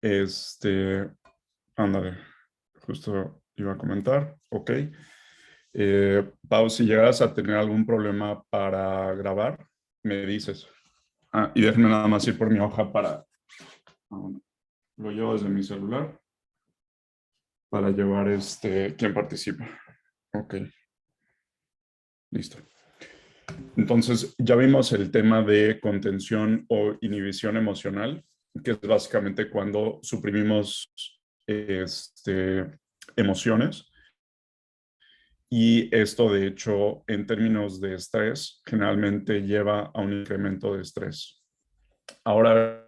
Este, ándale, justo iba a comentar. Ok. Pau, si llegas a tener algún problema para grabar, me dices. Y déjame nada más ir por mi hoja para... lo llevo desde mi celular para llevar quién participa. Ok, listo. Entonces, ya vimos el tema de contención o inhibición emocional, que es básicamente cuando suprimimos emociones. Y esto, de hecho, en términos de estrés, generalmente lleva a un incremento de estrés. Ahora,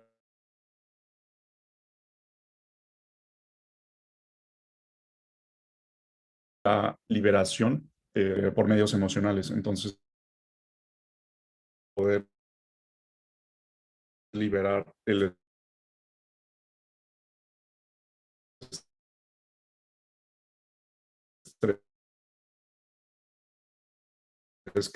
la liberación por medios emocionales. Entonces, poder liberar el estrés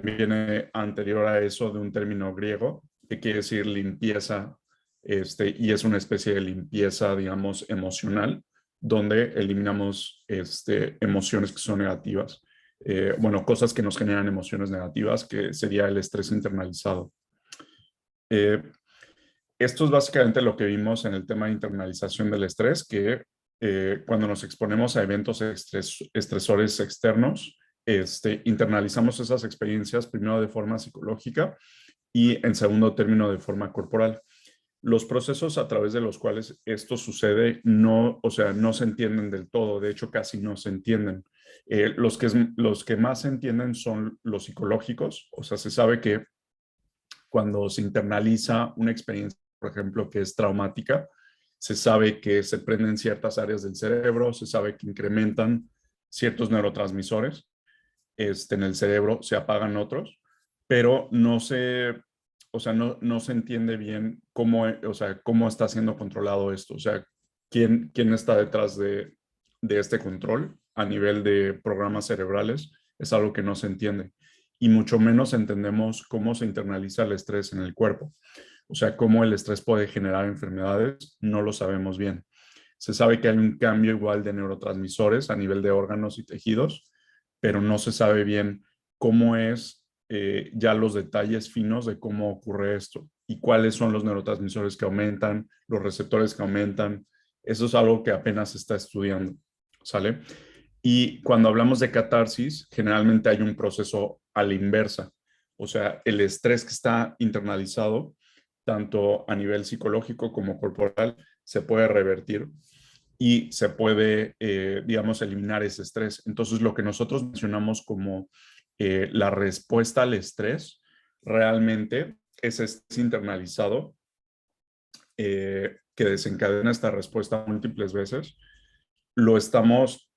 viene anterior a eso de un término griego que quiere decir limpieza, y es una especie de limpieza, digamos, emocional, donde eliminamos emociones que son negativas. Bueno, cosas que nos generan emociones negativas, que sería el estrés internalizado. Eh, Esto es básicamente lo que vimos en el tema de internalización del estrés, que cuando nos exponemos a eventos estresores externos, internalizamos esas experiencias primero de forma psicológica y en segundo término de forma corporal. Los procesos a través de los cuales esto sucede no, o sea, no se entienden del todo, de hecho casi no se entienden. Los que más se entienden son los psicológicos, o sea, se sabe que cuando se internaliza una experiencia, por ejemplo, que es traumática, se sabe que se prenden ciertas áreas del cerebro, se sabe que incrementan ciertos neurotransmisores en el cerebro, se apagan otros, pero o sea, no se entiende bien cómo, o sea, cómo está siendo controlado esto, o sea, quién está detrás de este control a nivel de programas cerebrales, es algo que no se entiende. Y mucho menos entendemos cómo se internaliza el estrés en el cuerpo. O sea, cómo el estrés puede generar enfermedades, no lo sabemos bien. Se sabe que hay un cambio igual de neurotransmisores a nivel de órganos y tejidos, pero no se sabe bien cómo es ya los detalles finos de cómo ocurre esto y cuáles son los neurotransmisores que aumentan, los receptores que aumentan. Eso es algo que apenas se está estudiando, ¿sale? Y cuando hablamos de catarsis, generalmente hay un proceso a la inversa. O sea, el estrés que está internalizado, tanto a nivel psicológico como corporal, se puede revertir y se puede, digamos, eliminar ese estrés. Entonces, lo que nosotros mencionamos como la respuesta al estrés, realmente es estrés internalizado que desencadena esta respuesta múltiples veces. Lo estamos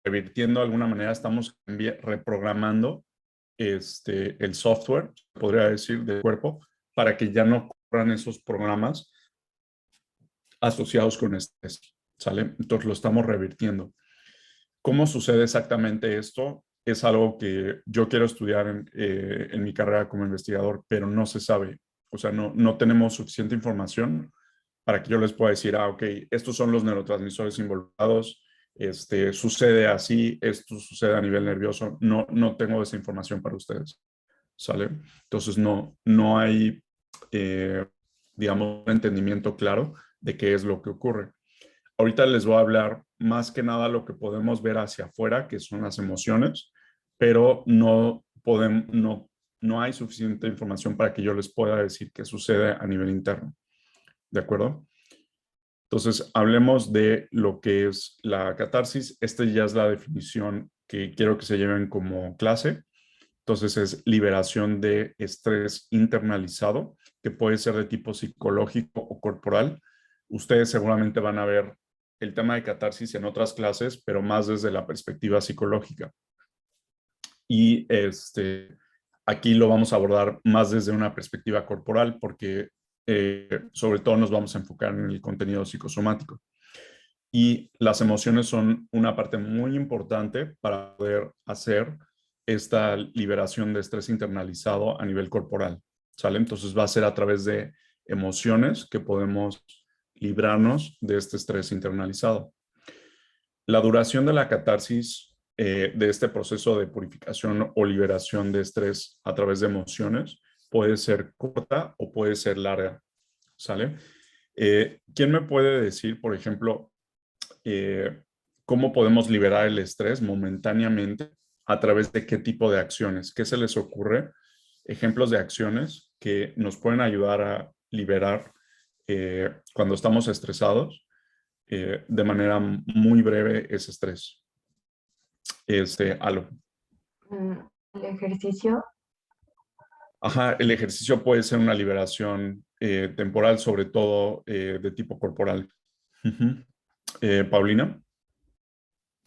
revirtiendo de alguna manera, estamos reprogramando el software, podría decir, del cuerpo, para que ya no corran esos programas asociados con estrés, ¿sale? Entonces lo estamos revirtiendo. ¿Cómo sucede exactamente esto? Es algo que yo quiero estudiar en mi carrera como investigador, pero no se sabe. O sea, no tenemos suficiente información para que yo les pueda decir, ok, estos son los neurotransmisores involucrados, sucede así, esto sucede a nivel nervioso. No tengo esa información para ustedes, ¿sale? Entonces no hay, eh, digamos, un entendimiento claro de qué es lo que ocurre. Ahorita les voy a hablar más que nada lo que podemos ver hacia afuera, que son las emociones, pero no hay suficiente información para que yo les pueda decir qué sucede a nivel interno. ¿De acuerdo? Entonces, hablemos de lo que es la catarsis. Esta ya es la definición que quiero que se lleven como clase. Entonces, es liberación de estrés internalizado, que puede ser de tipo psicológico o corporal. Ustedes seguramente van a ver el tema de catarsis en otras clases, pero más desde la perspectiva psicológica. Y aquí lo vamos a abordar más desde una perspectiva corporal, porque sobre todo nos vamos a enfocar en el contenido psicosomático. Y las emociones son una parte muy importante para poder hacer esta liberación de estrés internalizado a nivel corporal, ¿sale? Entonces va a ser a través de emociones que podemos librarnos de este estrés internalizado. La duración de la catarsis de este proceso de purificación o liberación de estrés a través de emociones puede ser corta o puede ser larga, ¿sale? ¿Quién me puede decir, por ejemplo, cómo podemos liberar el estrés momentáneamente a través de qué tipo de acciones? ¿Qué se les ocurre? Ejemplos de acciones que nos pueden ayudar a liberar cuando estamos estresados de manera muy breve ese estrés. Algo. El ejercicio. Ajá, el ejercicio puede ser una liberación temporal, sobre todo de tipo corporal. Uh-huh. Paulina.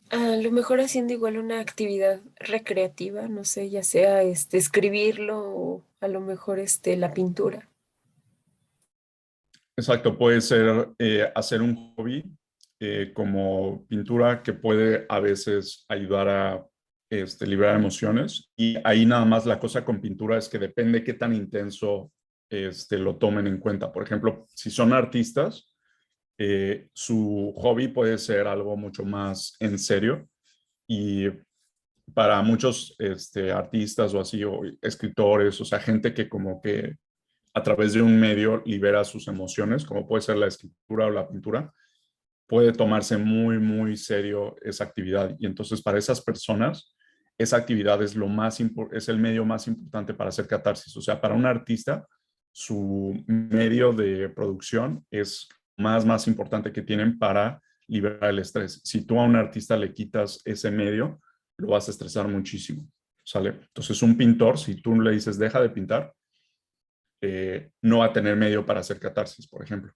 A lo mejor haciendo igual una actividad recreativa, no sé, ya sea escribirlo o a lo mejor la pintura. Exacto, puede ser hacer un hobby como pintura que puede a veces ayudar a liberar emociones. Y ahí nada más la cosa con pintura es que depende qué tan intenso lo tomen en cuenta. Por ejemplo, si son artistas, su hobby puede ser algo mucho más en serio y para muchos artistas o así, o escritores, o sea, gente que como que a través de un medio libera sus emociones, como puede ser la escritura o la pintura, puede tomarse muy, muy serio esa actividad. Y entonces para esas personas, esa actividad es, es el medio más importante para hacer catarsis. O sea, para un artista, su medio de producción es más importante que tienen para liberar el estrés. Si tú a un artista le quitas ese medio, lo vas a estresar muchísimo, ¿sale? Entonces un pintor, si tú le dices deja de pintar, no va a tener medio para hacer catarsis, por ejemplo.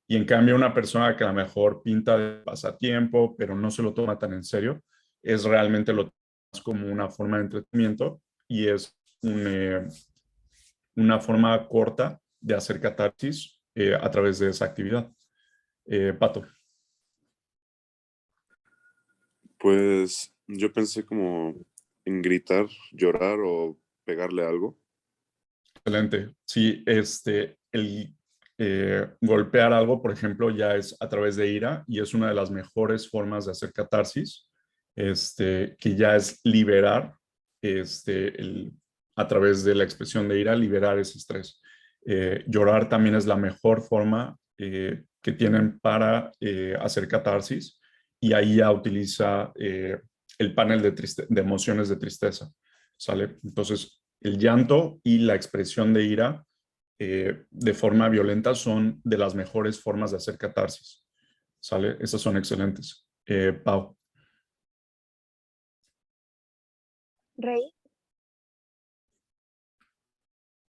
Y en cambio, una persona que a lo mejor pinta de pasatiempo, pero no se lo toma tan en serio, es realmente lo más como una forma de entretenimiento y es una forma corta de hacer catarsis a través de esa actividad. Pato. Pues yo pensé como en gritar, llorar o pegarle algo. Excelente. Sí, el golpear algo, por ejemplo, ya es a través de ira y es una de las mejores formas de hacer catarsis, que ya es liberar, a través de la expresión de ira, liberar ese estrés. Llorar también es la mejor forma que tienen para hacer catarsis y ahí ya utiliza el panel de emociones de tristeza, ¿sale? Entonces, el llanto y la expresión de ira de forma violenta son de las mejores formas de hacer catarsis. ¿Sale? Esas son excelentes. Pau. Rey.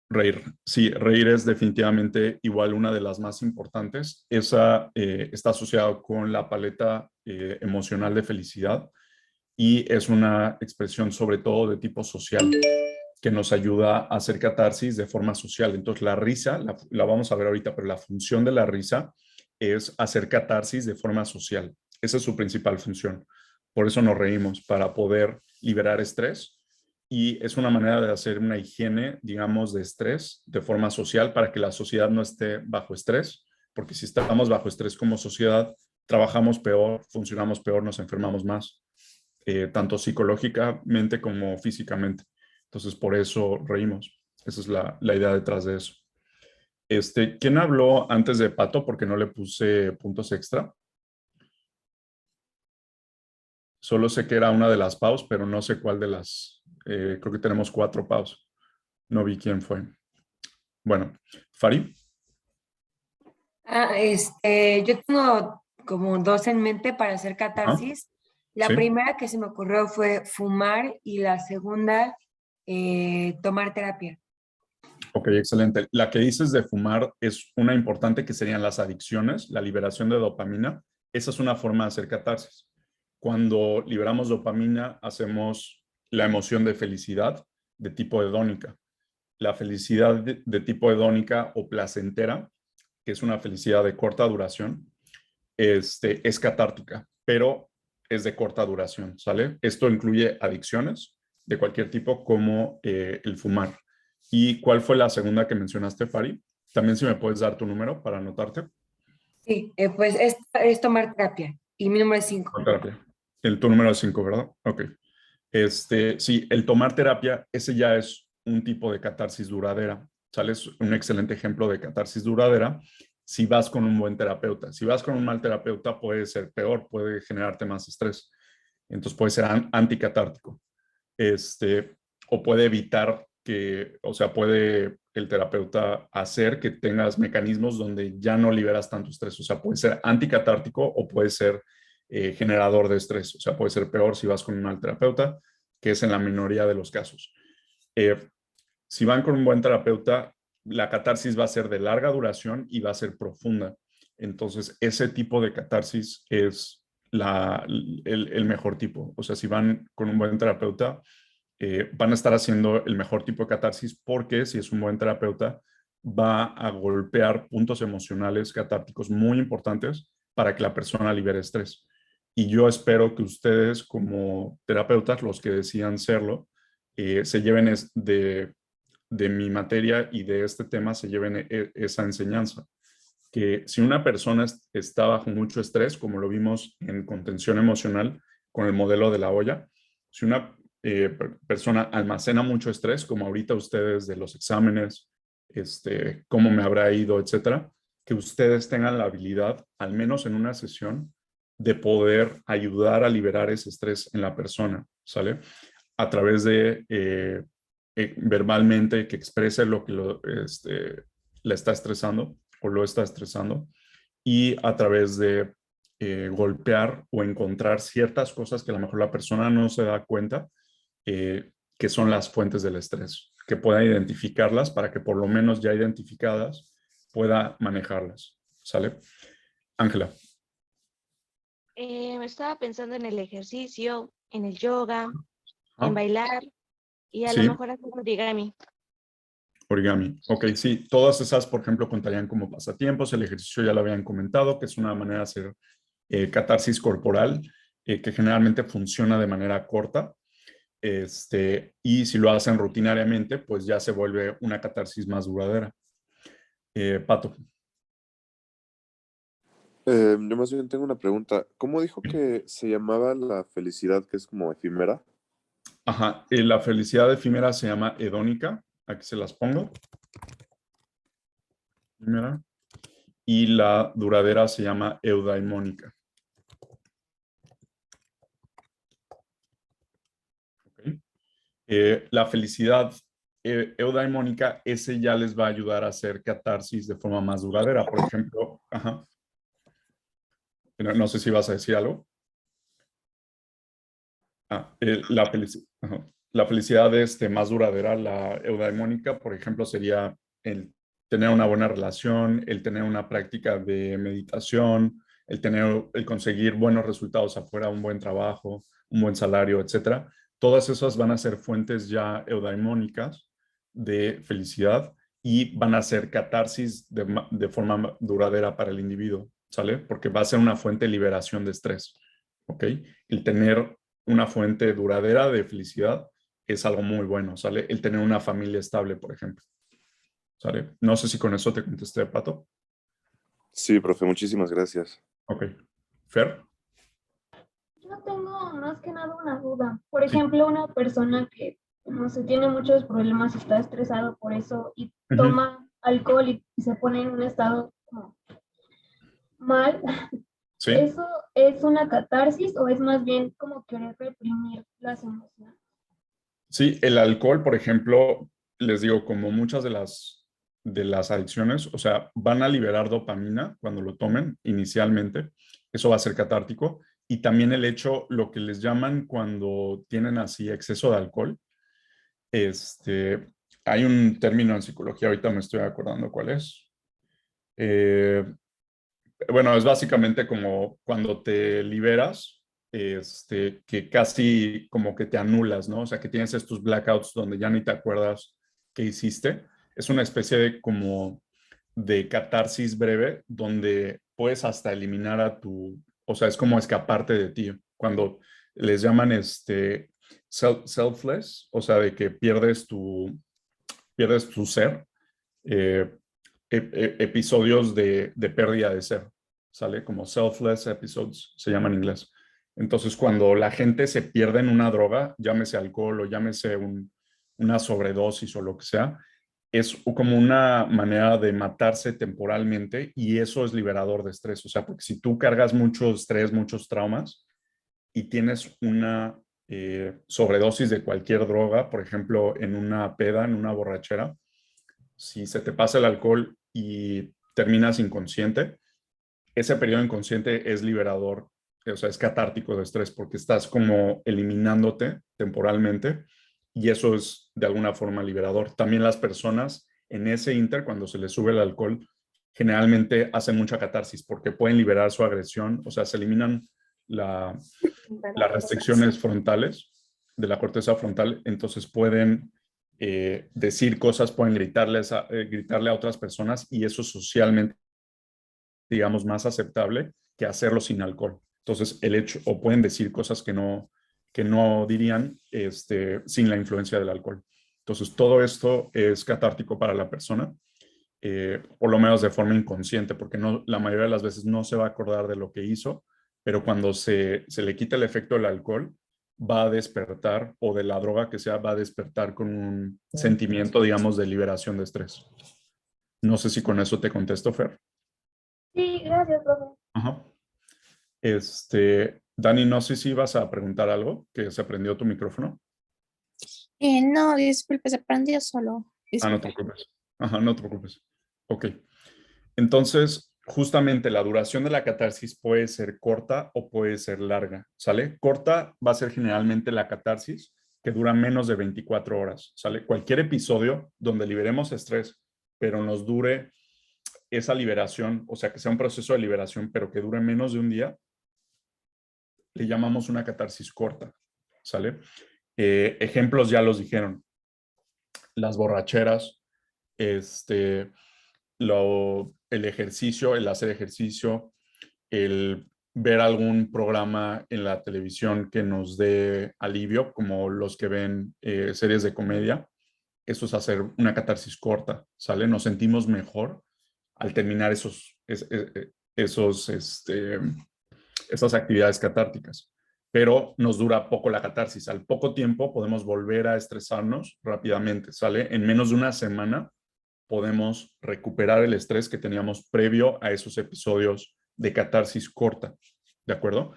Reír. Sí, reír es definitivamente igual una de las más importantes. Esa está asociada con la paleta emocional de felicidad y es una expresión sobre todo de tipo social que nos ayuda a hacer catarsis de forma social. Entonces, la risa, la vamos a ver ahorita, pero la función de la risa es hacer catarsis de forma social. Esa es su principal función. Por eso nos reímos, para poder liberar estrés. Y es una manera de hacer una higiene, digamos, de estrés de forma social para que la sociedad no esté bajo estrés, porque si estamos bajo estrés como sociedad, trabajamos peor, funcionamos peor, nos enfermamos más, tanto psicológicamente como físicamente. Entonces, por eso reímos. Esa es la idea detrás de eso. ¿Quién habló antes de Pato? Porque no le puse puntos extra. Solo sé que era una de las paus, pero no sé cuál de las. Creo que tenemos 4 paus. No vi quién fue. Bueno, Fari. Yo tengo como dos en mente para hacer Ajá, catarsis. La sí. primera que se me ocurrió fue fumar y la segunda, tomar terapia. Ok, excelente. La que dices de fumar es una importante que serían las adicciones, la liberación de dopamina. Esa es una forma de hacer catarsis. Cuando liberamos dopamina, hacemos la emoción de felicidad de tipo hedónica. La felicidad de tipo hedónica o placentera, que es una felicidad de corta duración, es catártica, pero es de corta duración, ¿sale? Esto incluye adicciones de cualquier tipo como el fumar. ¿Y cuál fue la segunda que mencionaste, Fari? También si me puedes dar tu número para anotarte. Sí, pues es tomar terapia y mi número es 5. Terapia. Tu número es 5, ¿verdad? Ok. Sí, el tomar terapia, ese ya es un tipo de catarsis duradera. ¿Sale? Es un excelente ejemplo de catarsis duradera si vas con un buen terapeuta. Si vas con un mal terapeuta puede ser peor, puede generarte más estrés. Entonces puede ser anticatártico. O puede evitar que, o sea, puede el terapeuta hacer que tengas mecanismos donde ya no liberas tanto estrés. O sea, puede ser anticatártico o puede ser generador de estrés. O sea, puede ser peor si vas con un mal terapeuta, que es en la minoría de los casos. Eh, si van con un buen terapeuta, la catarsis va a ser de larga duración y va a ser profunda. Entonces, ese tipo de catarsis es el mejor tipo. O sea, si van con un buen terapeuta, van a estar haciendo el mejor tipo de catarsis porque si es un buen terapeuta, va a golpear puntos emocionales catárticos muy importantes para que la persona libere estrés. Y yo espero que ustedes como terapeutas, los que decidan serlo, se lleven de mi materia y de este tema, se lleven esa enseñanza. Que si una persona está bajo mucho estrés, como lo vimos en contención emocional con el modelo de la olla, si una persona almacena mucho estrés, como ahorita ustedes de los exámenes, cómo me habrá ido, etcétera, que ustedes tengan la habilidad, al menos en una sesión, de poder ayudar a liberar ese estrés en la persona, ¿sale? A través de verbalmente que exprese lo que le está estresando o lo está estresando y a través de golpear o encontrar ciertas cosas que a lo mejor la persona no se da cuenta que son las fuentes del estrés, que pueda identificarlas para que por lo menos ya identificadas pueda manejarlas. ¿Sale? Ángela. Estaba pensando en el ejercicio, en el yoga, en ¿Ah? bailar y a lo Sí, mejor hacer origami. origami. Ok, sí, todas esas, por ejemplo, contarían como pasatiempos. El ejercicio ya lo habían comentado, que es una manera de hacer catarsis corporal, que generalmente funciona de manera corta. Y si lo hacen rutinariamente, pues ya se vuelve una catarsis más duradera. Pato. Yo más bien tengo una pregunta. ¿Cómo dijo que se llamaba la felicidad que es como efímera? Ajá, la felicidad efímera se llama hedónica. Aquí se las pongo. Efímera. Y la duradera se llama eudaimónica. ¿Okay? La felicidad eudaimónica, ese ya les va a ayudar a hacer catarsis de forma más duradera. Por ejemplo, ajá. No sé si vas a decir algo. La felicidad más duradera, la eudaimónica, por ejemplo, sería el tener una buena relación, el tener una práctica de meditación, el conseguir buenos resultados afuera, un buen trabajo, un buen salario, etcétera. Todas esas van a ser fuentes ya eudaimónicas de felicidad y van a ser catarsis de forma duradera para el individuo, ¿sale? Porque va a ser una fuente de liberación de estrés, ¿ok? El tener una fuente duradera de felicidad es algo muy bueno, ¿sale? El tener una familia estable, por ejemplo, ¿sale? No sé si con eso te contesté, Pato. Sí, profe, muchísimas gracias. Ok. Fer. Yo tengo más que nada una duda. Por Sí. ejemplo, una persona que, no sé, tiene muchos problemas, está estresado por eso y Ujú. toma alcohol y se pone en un estado como mal, Sí. ¿eso es una catarsis o es más bien como querer reprimir las emociones? Sí, el alcohol, por ejemplo, les digo, como muchas de las adicciones, o sea, van a liberar dopamina cuando lo tomen inicialmente, eso va a ser catártico, y también el hecho, lo que les llaman cuando tienen así exceso de alcohol, hay un término en psicología, ahorita me estoy acordando cuál es. Eh, bueno, es básicamente como cuando te liberas, que casi como que te anulas, ¿no? O sea, que tienes estos blackouts donde ya ni te acuerdas qué hiciste. Es una especie de como de catarsis breve donde puedes hasta eliminar o sea, es como escaparte de ti. Cuando les llaman selfless, o sea, de que pierdes tu ser, eh, episodios de pérdida de ser, ¿sale? Como selfless episodes, se llama en inglés. Entonces, cuando la gente se pierde en una droga, llámese alcohol o llámese una sobredosis o lo que sea, es como una manera de matarse temporalmente y eso es liberador de estrés. O sea, porque si tú cargas mucho estrés, muchos traumas y tienes una sobredosis de cualquier droga, por ejemplo, en una peda, en una borrachera, si se te pasa el alcohol y terminas inconsciente, ese periodo inconsciente es liberador, o sea, es catártico de estrés porque estás como eliminándote temporalmente y eso es de alguna forma liberador. También las personas en ese inter, cuando se les sube el alcohol, generalmente hacen mucha catarsis porque pueden liberar su agresión, o sea, se eliminan las restricciones frontales de la corteza frontal, entonces pueden decir cosas, pueden gritarle a otras personas y eso socialmente, digamos, más aceptable que hacerlo sin alcohol. Entonces, el hecho, o pueden decir cosas que no dirían sin la influencia del alcohol. Entonces, todo esto es catártico para la persona, por lo menos de forma inconsciente, porque no, la mayoría de las veces no se va a acordar de lo que hizo, pero cuando se le quita el efecto del alcohol, va a despertar, o de la droga que sea, va a despertar con un sentimiento, digamos, de liberación de estrés. No sé si con eso te contesto, Fer. Sí, gracias, profe. Ajá. Dani, no sé si vas a preguntar algo, que se prendió tu micrófono. No, disculpe, se prendió solo. No te preocupes. Ajá, no te preocupes. Ok. Entonces, justamente la duración de la catarsis puede ser corta o puede ser larga, ¿sale? Corta va a ser generalmente la catarsis, que dura menos de 24 horas, ¿sale? Cualquier episodio donde liberemos estrés, pero nos dure esa liberación, o sea, que sea un proceso de liberación, pero que dure menos de un día, le llamamos una catarsis corta, ¿sale? Ejemplos ya los dijeron, las borracheras, el ejercicio, el hacer ejercicio, el ver algún programa en la televisión que nos dé alivio, como los que ven series de comedia, eso es hacer una catarsis corta, ¿sale? Nos sentimos mejor al terminar esas actividades catárticas, pero nos dura poco la catarsis. Al poco tiempo podemos volver a estresarnos rápidamente, ¿sale? En menos de una semana podemos recuperar el estrés que teníamos previo a esos episodios de catarsis corta, ¿de acuerdo?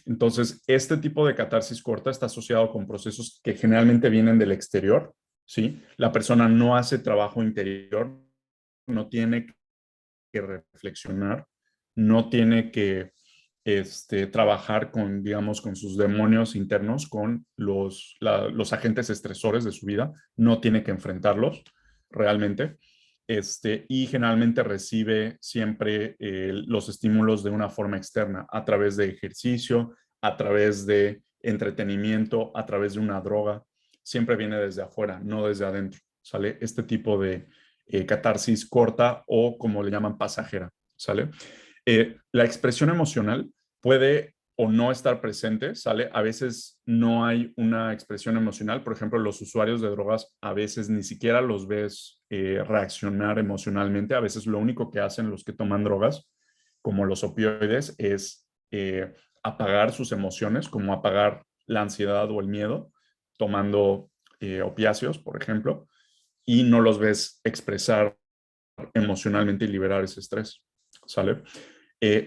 Entonces, este tipo de catarsis corta está asociado con procesos que generalmente vienen del exterior, ¿sí? La persona no hace trabajo interior, no tiene que reflexionar, no tiene que trabajar con, digamos, con sus demonios internos, con los agentes estresores de su vida, no tiene que enfrentarlos realmente. Y generalmente recibe siempre los estímulos de una forma externa, a través de ejercicio, a través de entretenimiento, a través de una droga. Siempre viene desde afuera, no desde adentro. ¿Sale? Este tipo de catarsis corta o como le llaman pasajera. ¿Sale? La expresión emocional puede o no estar presente, ¿sale? A veces no hay una expresión emocional. Por ejemplo, los usuarios de drogas a veces ni siquiera los ves reaccionar emocionalmente. A veces lo único que hacen los que toman drogas, como los opioides, es apagar sus emociones, como apagar la ansiedad o el miedo, tomando opiáceos, por ejemplo, y no los ves expresar emocionalmente y liberar ese estrés, ¿sale?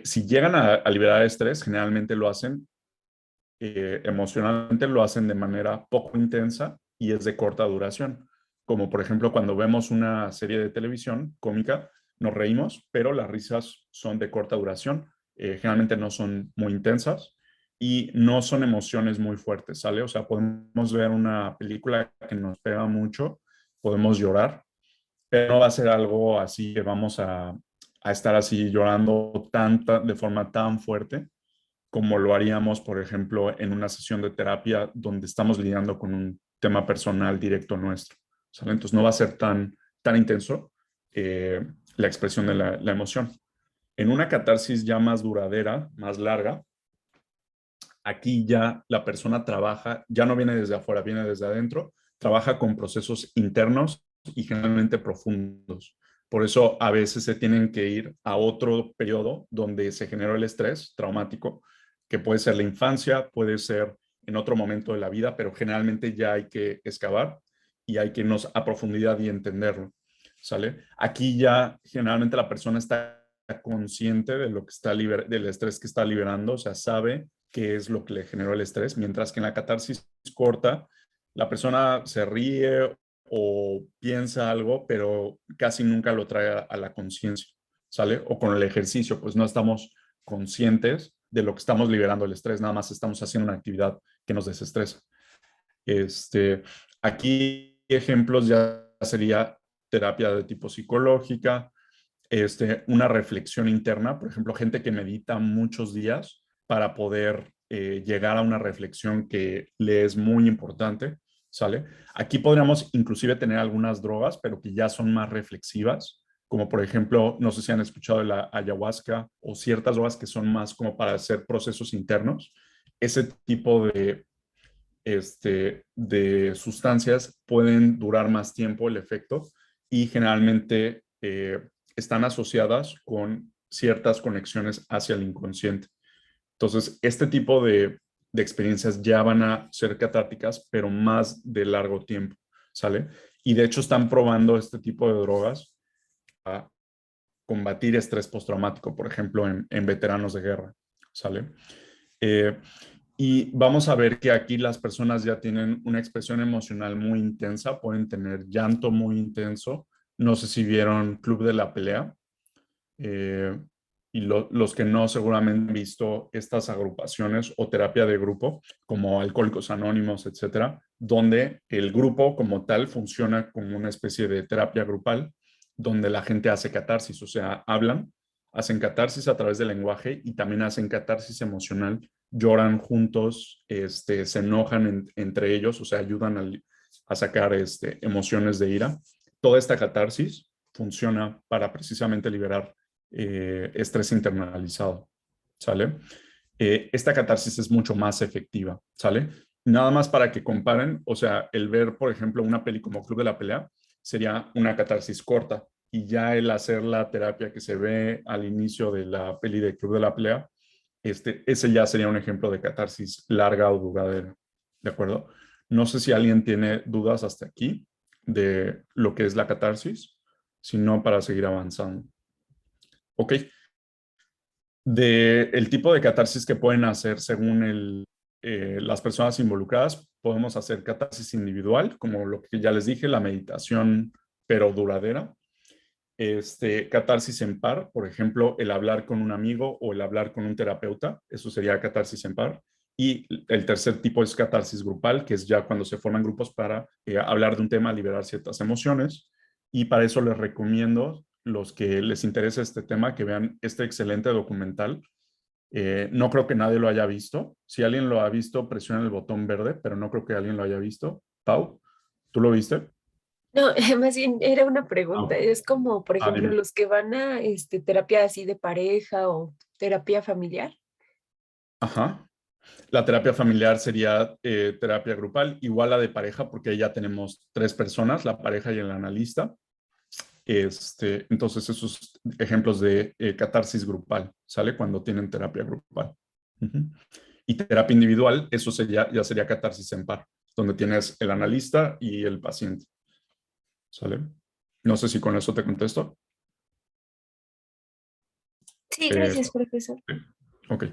Si llegan a liberar estrés, generalmente lo hacen emocionalmente, lo hacen de manera poco intensa y es de corta duración. Como por ejemplo cuando vemos una serie de televisión cómica, nos reímos, pero las risas son de corta duración. Generalmente no son muy intensas y no son emociones muy fuertes, ¿sale? O sea, podemos ver una película que nos pega mucho, podemos llorar, pero no va a ser algo así que vamos a estar así llorando de forma tan fuerte como lo haríamos, por ejemplo, en una sesión de terapia donde estamos lidiando con un tema personal directo nuestro, ¿sale? Entonces no va a ser tan intenso la expresión de la emoción. En una catarsis ya más duradera, más larga, aquí ya la persona trabaja, ya no viene desde afuera, viene desde adentro, trabaja con procesos internos y generalmente profundos, Por eso a veces se tienen que ir a otro periodo donde se generó el estrés traumático, que puede ser la infancia, puede ser en otro momento de la vida, pero generalmente ya hay que excavar y hay que irnos a profundidad y entenderlo, ¿sale? Aquí ya generalmente la persona está consciente de lo que está del estrés que está liberando, o sea, sabe qué es lo que le generó el estrés, mientras que en la catarsis corta, la persona se ríe o piensa algo, pero casi nunca lo trae a la conciencia, ¿sale? O con el ejercicio, pues no estamos conscientes de lo que estamos liberando el estrés, nada más estamos haciendo una actividad que nos desestresa. Aquí ejemplos ya sería terapia de tipo psicológica, una reflexión interna, por ejemplo, gente que medita muchos días para poder llegar a una reflexión que le es muy importante, ¿sale? Aquí podríamos inclusive tener algunas drogas, pero que ya son más reflexivas, como por ejemplo, no sé si han escuchado de la ayahuasca o ciertas drogas que son más como para hacer procesos internos. Ese tipo de sustancias pueden durar más tiempo el efecto y generalmente están asociadas con ciertas conexiones hacia el inconsciente. Entonces, este tipo de experiencias ya van a ser catárticas, pero más de largo tiempo, ¿sale? Y de hecho están probando este tipo de drogas a combatir estrés postraumático, por ejemplo, en veteranos de guerra, ¿sale? Y vamos a ver que aquí las personas ya tienen una expresión emocional muy intensa, pueden tener llanto muy intenso. No sé si vieron Club de la Pelea. Y los que no seguramente han visto estas agrupaciones o terapia de grupo, como Alcohólicos Anónimos, etcétera, donde el grupo como tal funciona como una especie de terapia grupal, donde la gente hace catarsis, o sea, hablan, hacen catarsis a través del lenguaje y también hacen catarsis emocional, lloran juntos, se enojan entre ellos, o sea, ayudan a sacar emociones de ira. Toda esta catarsis funciona para precisamente liberar estrés internalizado, ¿sale? Esta catarsis es mucho más efectiva, ¿sale? Nada más para que comparen, o sea, el ver, por ejemplo, una peli como Club de la Pelea sería una catarsis corta y ya el hacer la terapia que se ve al inicio de la peli de Club de la Pelea, ese ya sería un ejemplo de catarsis larga o duradera, ¿de acuerdo? No sé si alguien tiene dudas hasta aquí de lo que es la catarsis, sino para seguir avanzando. Ok. El tipo de catarsis que pueden hacer según las personas involucradas, podemos hacer catarsis individual, como lo que ya les dije, la meditación, pero duradera. Catarsis en par, por ejemplo, el hablar con un amigo o el hablar con un terapeuta, eso sería catarsis en par. Y el tercer tipo es catarsis grupal, que es ya cuando se forman grupos para hablar de un tema, liberar ciertas emociones. Y para eso les recomiendo, los que les interese este tema, que vean este excelente documental. No creo que nadie lo haya visto. Si alguien lo ha visto, presiona el botón verde, pero no creo que alguien lo haya visto. Pau, ¿tú lo viste? No, más bien era una Ah, pregunta. Es como, por ejemplo, dime. los que van a terapia así de pareja o terapia familiar. Ajá. La terapia familiar sería terapia grupal, igual a de pareja, porque ahí ya tenemos 3 personas, la pareja y el analista. Entonces, esos ejemplos de catarsis grupal, ¿sale? Cuando tienen terapia grupal. Ujú. Y terapia individual, eso ya sería catarsis en par, donde tienes el analista y el paciente, ¿sale? No sé si con eso te contesto. Sí, Eh, gracias, profesor. ok.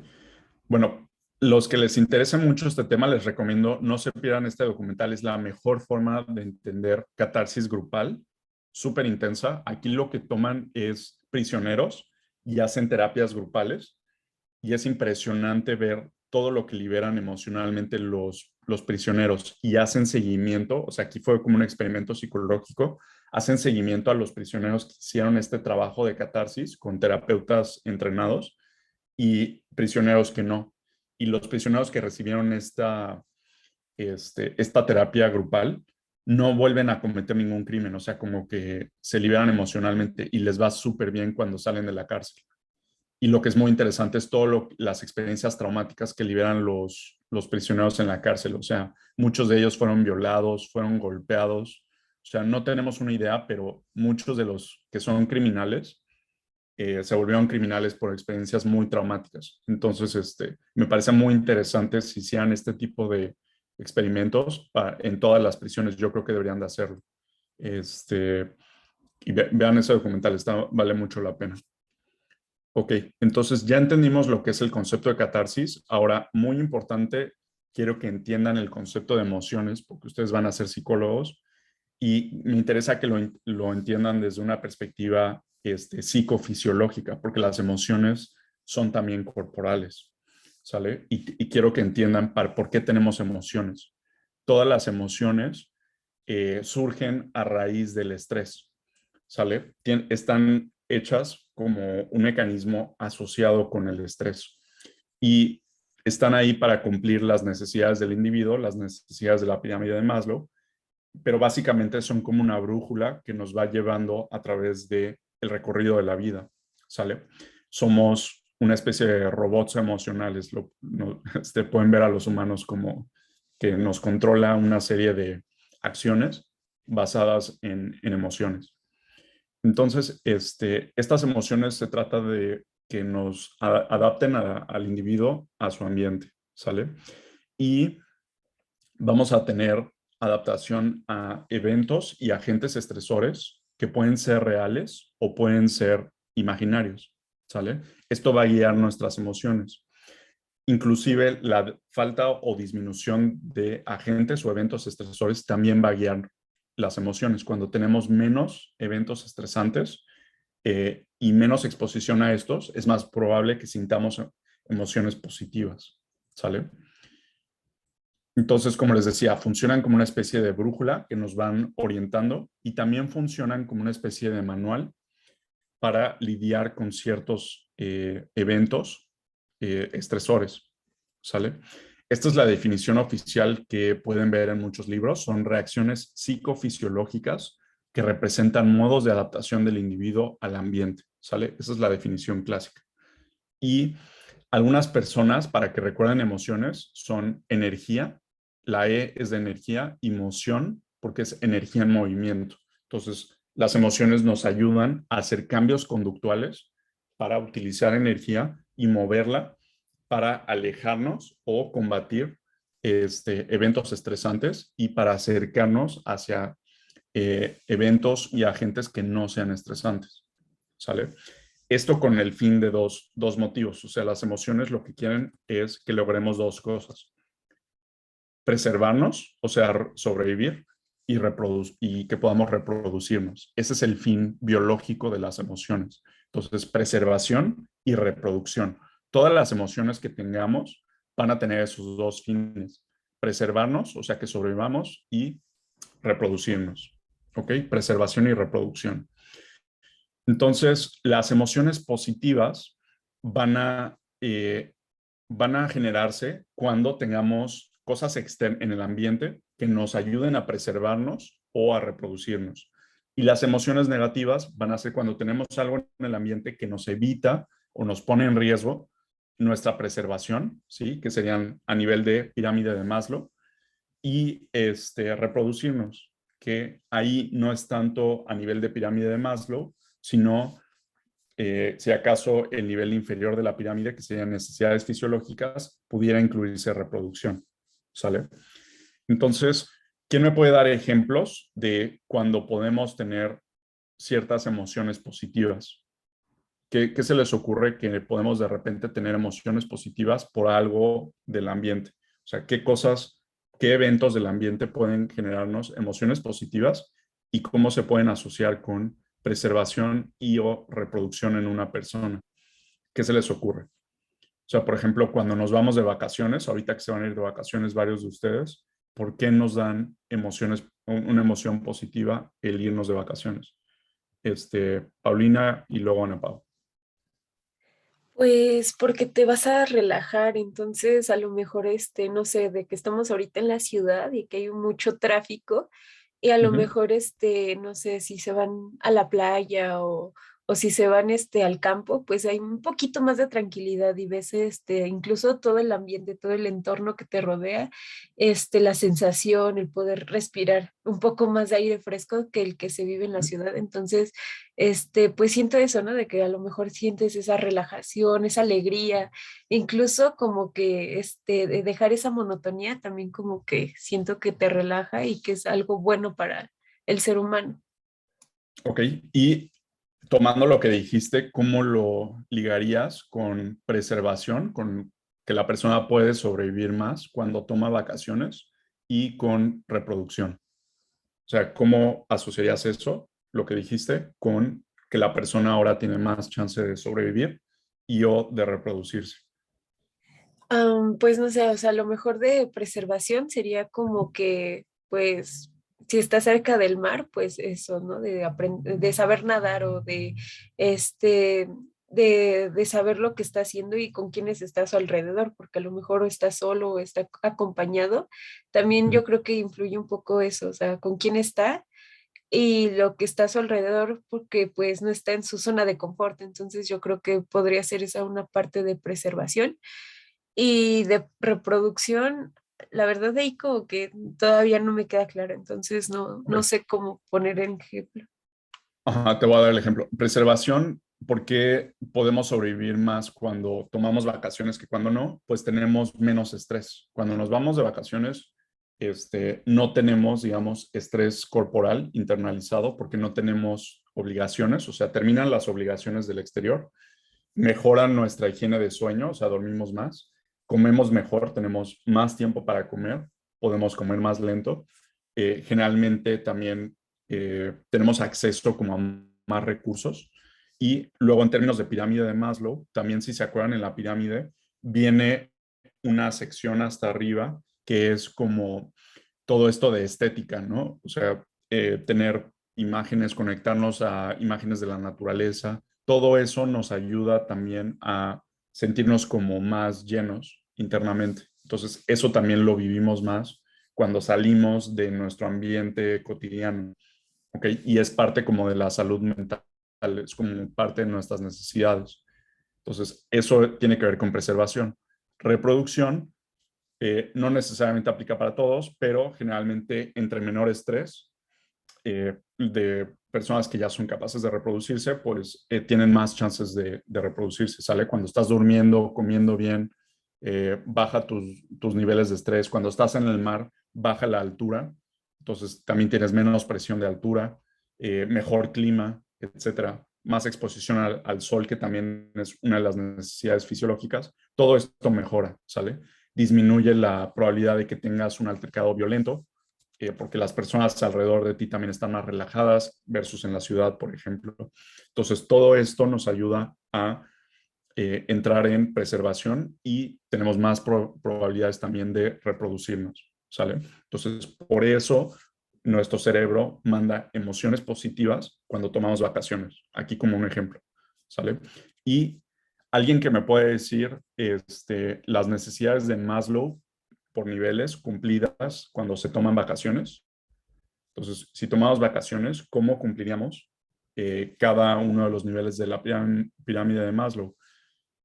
Bueno, los que les interese mucho este tema, les recomiendo no se pierdan este documental. Es la mejor forma de entender catarsis grupal, súper intensa. Aquí lo que toman es prisioneros y hacen terapias grupales. Y es impresionante ver todo lo que liberan emocionalmente los prisioneros y hacen seguimiento. O sea, aquí fue como un experimento psicológico. Hacen seguimiento a los prisioneros que hicieron este trabajo de catarsis con terapeutas entrenados y prisioneros que no. Y los prisioneros que recibieron esta terapia grupal no vuelven a cometer ningún crimen, o sea, como que se liberan emocionalmente y les va súper bien cuando salen de la cárcel. Y lo que es muy interesante es todas las experiencias traumáticas que liberan los prisioneros en la cárcel, o sea, muchos de ellos fueron violados, fueron golpeados, O sea, no tenemos una idea, pero muchos de los que son criminales se volvieron criminales por experiencias muy traumáticas. Entonces, me parece muy interesante si hicieran este tipo de experimentos en todas las prisiones. Yo creo que deberían de hacerlo. Y vean ese documental, vale mucho la pena. Ok, entonces ya entendimos lo que es el concepto de catarsis. Ahora, muy importante, quiero que entiendan el concepto de emociones, porque ustedes van a ser psicólogos y me interesa que lo entiendan desde una perspectiva psicofisiológica, porque las emociones son también corporales, ¿sale? Y quiero que entiendan por qué tenemos emociones. Todas las emociones surgen a raíz del estrés, ¿sale? Están hechas como un mecanismo asociado con el estrés y están ahí para cumplir las necesidades del individuo, las necesidades de la pirámide de Maslow, pero básicamente son como una brújula que nos va llevando a través del recorrido de la vida, ¿sale? Somos una especie de robots emocionales, pueden ver a los humanos como que nos controla una serie de acciones basadas en emociones. Entonces, estas emociones se trata de que nos adapten al individuo a su ambiente, ¿sale? Y vamos a tener adaptación a eventos y agentes estresores que pueden ser reales o pueden ser imaginarios, ¿sale? Esto va a guiar nuestras emociones. Inclusive la falta o disminución de agentes o eventos estresores también va a guiar las emociones. Cuando tenemos menos eventos estresantes y menos exposición a estos, es más probable que sintamos emociones positivas, ¿sale? Entonces, como les decía, funcionan como una especie de brújula que nos van orientando y también funcionan como una especie de manual para lidiar con ciertos eventos estresores, ¿sale? Esta es la definición oficial que pueden ver en muchos libros. Son reacciones psicofisiológicas que representan modos de adaptación del individuo al ambiente, ¿sale? Esa es la definición clásica. Y algunas personas, para que recuerden emociones, son energía. La E es de energía y moción, porque es energía en movimiento. Entonces, las emociones nos ayudan a hacer cambios conductuales para utilizar energía y moverla para alejarnos o combatir eventos estresantes y para acercarnos hacia eventos y agentes que no sean estresantes, ¿sale? Esto con el fin de dos motivos. O sea, las emociones lo que quieren es que logremos dos cosas. Preservarnos, o sea, sobrevivir y que podamos reproducirnos. Ese es el fin biológico de las emociones. Entonces, preservación y reproducción. Todas las emociones que tengamos van a tener esos dos fines. Preservarnos, o sea, que sobrevivamos y reproducirnos. ¿Ok? Preservación y reproducción. Entonces, las emociones positivas van a generarse cuando tengamos cosas en el ambiente que nos ayuden a preservarnos o a reproducirnos. Y las emociones negativas van a ser cuando tenemos algo en el ambiente que nos evita o nos pone en riesgo nuestra preservación, ¿sí? Que serían a nivel de pirámide de Maslow, y reproducirnos, que ahí no es tanto a nivel de pirámide de Maslow, sino si acaso el nivel inferior de la pirámide, que serían necesidades fisiológicas, pudiera incluirse reproducción, ¿sale? Entonces, ¿quién me puede dar ejemplos de cuando podemos tener ciertas emociones positivas? ¿Qué se les ocurre que podemos de repente tener emociones positivas por algo del ambiente? O sea, qué eventos del ambiente pueden generarnos emociones positivas y cómo se pueden asociar con preservación y o reproducción en una persona. ¿Qué se les ocurre? O sea, por ejemplo, cuando nos vamos de vacaciones, ahorita que se van a ir de vacaciones varios de ustedes, ¿por qué nos dan una emoción positiva el irnos de vacaciones? Paulina y luego Ana Pau. Pues porque te vas a relajar, entonces a lo mejor no sé, de que estamos ahorita en la ciudad y que hay mucho tráfico y a lo mejor no sé, si se van a la playa o o si se van al campo, pues hay un poquito más de tranquilidad y ves incluso todo el ambiente, todo el entorno que te rodea, la sensación, el poder respirar un poco más de aire fresco que el que se vive en la ciudad. Entonces, pues siento eso, ¿no? De que a lo mejor sientes esa relajación, esa alegría, incluso como que de dejar esa monotonía también como que siento que te relaja y que es algo bueno para el ser humano. Ok, y tomando lo que dijiste, ¿cómo lo ligarías con preservación, con que la persona puede sobrevivir más cuando toma vacaciones y con reproducción? O sea, ¿cómo asociarías eso, lo que dijiste, con que la persona ahora tiene más chance de sobrevivir y o de reproducirse? Pues no sé, o sea, lo mejor de preservación sería como que, pues, si está cerca del mar, pues eso, ¿no? De saber nadar o este, de saber lo que está haciendo y con quiénes está a su alrededor, porque a lo mejor o está solo o está acompañado. También yo creo que influye un poco eso, o sea, con quién está y lo que está a su alrededor, porque pues no está en su zona de confort. Entonces yo creo que podría ser esa una parte de preservación. Y de reproducción, la verdad de ahí como que todavía no me queda claro, entonces no Ok. sé cómo poner en ejemplo. Ajá, te voy a dar el ejemplo. Preservación, ¿por qué podemos sobrevivir más cuando tomamos vacaciones que cuando no? Pues tenemos menos estrés. Cuando nos vamos de vacaciones, no tenemos, digamos, estrés corporal internalizado porque no tenemos obligaciones, o sea, terminan las obligaciones del exterior, mejoran nuestra higiene de sueño, o sea, dormimos más, comemos mejor, tenemos más tiempo para comer, podemos comer más lento. Generalmente también tenemos acceso como a más recursos. Y luego en términos de pirámide de Maslow, también si se acuerdan en la pirámide, viene una sección hasta arriba que es como todo esto de estética, ¿no? O sea, tener imágenes, conectarnos a imágenes de la naturaleza, todo eso nos ayuda también a sentirnos como más llenos internamente. Entonces, eso también lo vivimos más cuando salimos de nuestro ambiente cotidiano, ¿ok? Y es parte como de la salud mental, es como parte de nuestras necesidades. Entonces, eso tiene que ver con preservación. Reproducción no necesariamente aplica para todos, pero generalmente entre menor estrés de personas que ya son capaces de reproducirse, pues tienen más chances de reproducirse, ¿sale? Cuando estás durmiendo, comiendo bien, baja tus niveles de estrés. Cuando estás en el mar, baja la altura, entonces también tienes menos presión de altura, mejor clima, etcétera. Más exposición al sol, que también es una de las necesidades fisiológicas. Todo esto mejora, ¿sale? Disminuye la probabilidad de que tengas un altercado violento, porque las personas alrededor de ti también están más relajadas versus en la ciudad, por ejemplo. Entonces, todo esto nos ayuda a entrar en preservación y tenemos más probabilidades también de reproducirnos, ¿sale? Entonces, por eso nuestro cerebro manda emociones positivas cuando tomamos vacaciones, aquí como un ejemplo, ¿sale? Y alguien que me puede decir las necesidades de Maslow por niveles cumplidas cuando se toman vacaciones. Entonces, si tomamos vacaciones, ¿cómo cumpliríamos cada uno de los niveles de la pirámide de Maslow?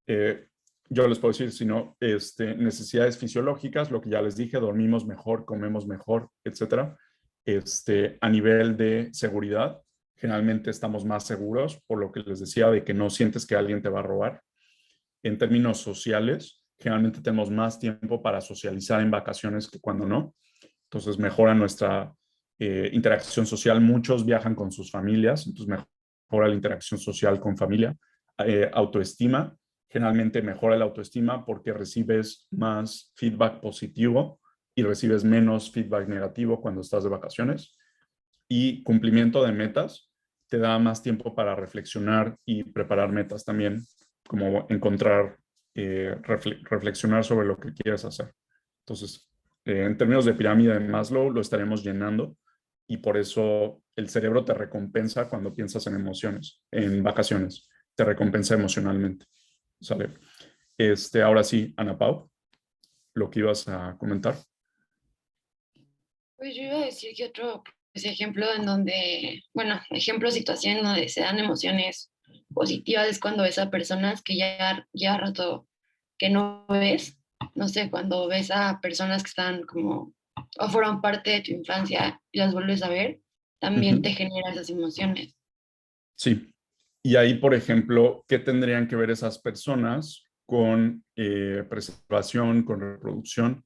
Eh, yo les puedo decir, sino necesidades fisiológicas, lo que ya les dije, dormimos mejor, comemos mejor, etcétera. A nivel de seguridad, generalmente estamos más seguros, por lo que les decía, de que no sientes que alguien te va a robar. En términos sociales, generalmente tenemos más tiempo para socializar en vacaciones que cuando no. Entonces mejora nuestra interacción social. Muchos viajan con sus familias, entonces mejora la interacción social con familia. Autoestima, generalmente mejora la autoestima porque recibes más feedback positivo y recibes menos feedback negativo cuando estás de vacaciones. Y cumplimiento de metas te da más tiempo para reflexionar y preparar metas también, como encontrar, reflexionar sobre lo que quieres hacer. Entonces, en términos de pirámide de Maslow, lo estaremos llenando y por eso el cerebro te recompensa cuando piensas en emociones, en vacaciones, te recompensa emocionalmente. ¿Sale? Ahora sí, Ana Pau, lo que ibas a comentar. Pues yo iba a decir que otro ejemplo en donde, bueno, ejemplo, situación donde se dan emociones positivas es cuando ves a personas que ya rato que no ves, no sé, cuando ves a personas que están como o fueron parte de tu infancia y las vuelves a ver, también te Ujú. genera esas emociones. Sí. Y ahí, por ejemplo, ¿qué tendrían que ver esas personas con preservación, con reproducción?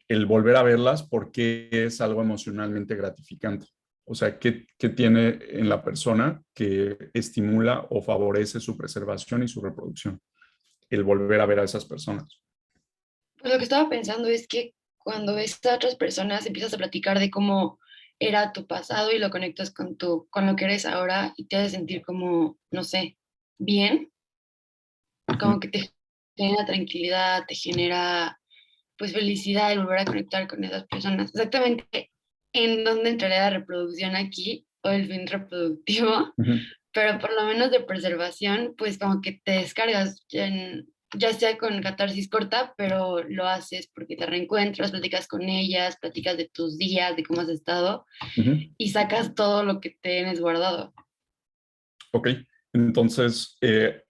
El volver a verlas porque es algo emocionalmente gratificante. O sea, ¿qué tiene en la persona que estimula o favorece su preservación y su reproducción? El volver a ver a esas personas. Pues lo que estaba pensando es que cuando ves a otras personas empiezas a platicar de cómo era tu pasado y lo conectas con lo que eres ahora y te hace sentir como, no sé, bien, como Ujú. que te genera tranquilidad, te genera pues felicidad el volver a conectar con esas personas. Exactamente en dónde entraría la reproducción aquí o el fin reproductivo, Ujú. pero por lo menos de preservación, pues como que te descargas ya sea con catarsis corta, pero lo haces porque te reencuentras, platicas con ellas, platicas de tus días, de cómo has estado Ujú. y sacas todo lo que tienes guardado. Ok, entonces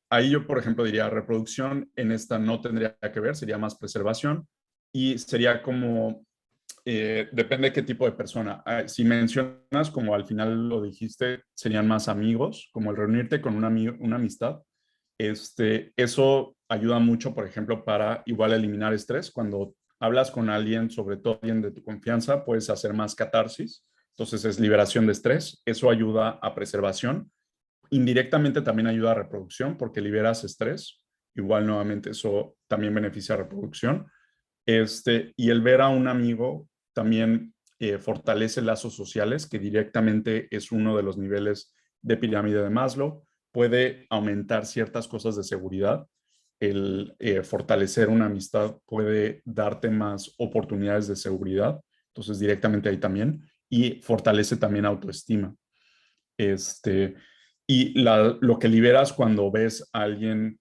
ahí yo, por ejemplo, diría reproducción, en esta no tendría que ver, sería más preservación y sería como, depende de qué tipo de persona. Si mencionas, como al final lo dijiste, serían más amigos, como el reunirte con un amigo, una amistad. Eso ayuda mucho, por ejemplo, para igual eliminar estrés. Cuando hablas con alguien, sobre todo alguien de tu confianza, puedes hacer más catarsis. Entonces es liberación de estrés. Eso ayuda a preservación. Indirectamente también ayuda a reproducción porque liberas estrés. Igual nuevamente eso también beneficia a reproducción. Y el ver a un amigo también fortalece lazos sociales, que directamente es uno de los niveles de pirámide de Maslow. Puede aumentar ciertas cosas de seguridad. El fortalecer una amistad puede darte más oportunidades de seguridad. Entonces, directamente ahí también. Y fortalece también autoestima. Este, lo que liberas cuando ves a alguien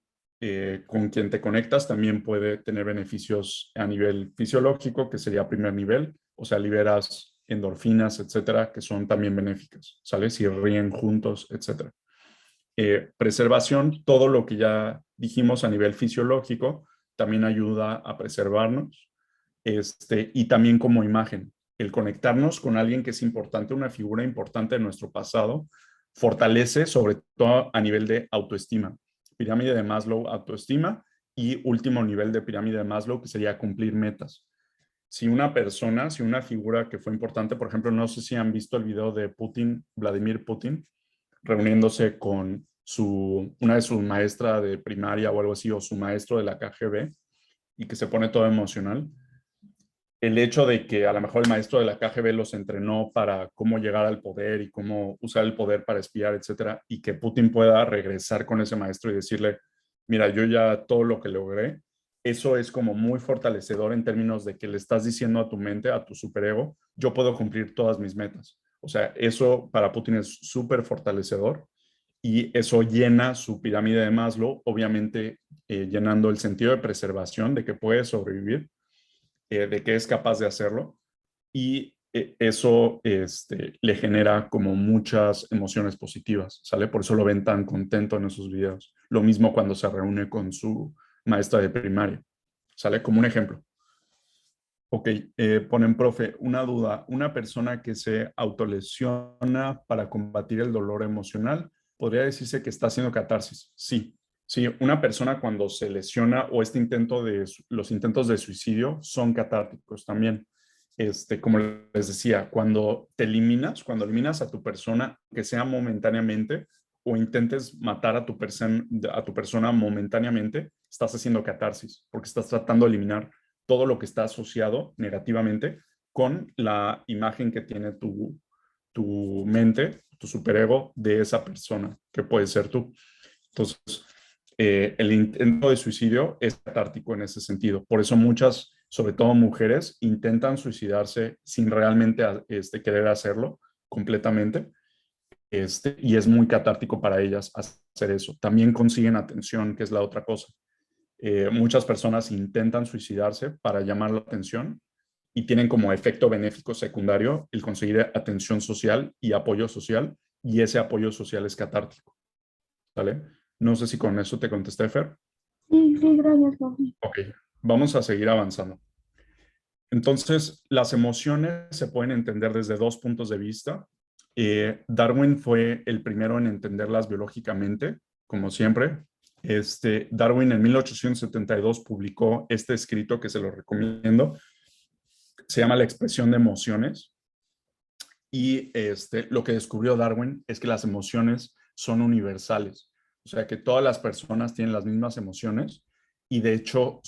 con quien te conectas también puede tener beneficios a nivel fisiológico, que sería primer nivel, o sea, liberas endorfinas, etcétera, que son también benéficas, ¿sale? Si ríen juntos, etcétera. Preservación, todo lo que ya dijimos a nivel fisiológico, también ayuda a preservarnos, y también como imagen, el conectarnos con alguien que es importante, una figura importante de nuestro pasado, fortalece sobre todo a nivel de autoestima. Pirámide de Maslow, autoestima, y último nivel de pirámide de Maslow, que sería cumplir metas. Si una persona, si una figura que fue importante, por ejemplo, no sé si han visto el video de Putin, Vladimir Putin, reuniéndose con una de sus maestras de primaria o algo así, o su maestro de la KGB, y que se pone todo emocional. El hecho de que a lo mejor el maestro de la KGB los entrenó para cómo llegar al poder y cómo usar el poder para espiar, etcétera, y que Putin pueda regresar con ese maestro y decirle, mira, yo ya todo lo que logré, eso es como muy fortalecedor en términos de que le estás diciendo a tu mente, a tu superego, yo puedo cumplir todas mis metas. O sea, eso para Putin es súper fortalecedor y eso llena su pirámide de Maslow, obviamente llenando el sentido de preservación, de que puede sobrevivir, de que es capaz de hacerlo y eso le genera como muchas emociones positivas, ¿sale? Por eso lo ven tan contento en esos videos. Lo mismo cuando se reúne con su maestra de primaria, ¿sale? Como un ejemplo. Ok, ponen, profe, una duda. Una persona que se autolesiona para combatir el dolor emocional, ¿podría decirse que está haciendo catarsis? Sí, sí. Una persona cuando se lesiona o los intentos de suicidio son catárticos también. Como les decía, cuando eliminas a tu persona, que sea momentáneamente, o intentes matar a tu persona momentáneamente, estás haciendo catarsis, porque estás tratando de eliminar todo lo que está asociado negativamente con la imagen que tiene tu mente, tu superego de esa persona, que puede ser tú. Entonces, el intento de suicidio es catártico en ese sentido. Por eso muchas, sobre todo mujeres, intentan suicidarse sin realmente querer hacerlo completamente. Y es muy catártico para ellas hacer eso. También consiguen atención, que es la otra cosa. Muchas personas intentan suicidarse para llamar la atención y tienen como efecto benéfico secundario el conseguir atención social y apoyo social, y ese apoyo social es catártico. ¿Vale? No sé si con eso te contesté, Fer. Sí, sí, gracias, profe. Ok, vamos a seguir avanzando. Entonces, las emociones se pueden entender desde dos puntos de vista. Darwin fue el primero en entenderlas biológicamente, como siempre. Darwin en 1872 publicó este escrito que se lo recomiendo. Se llama La expresión de emociones. Y lo que descubrió Darwin es que las emociones son universales. O sea, que todas las personas tienen las mismas emociones. Y de hecho,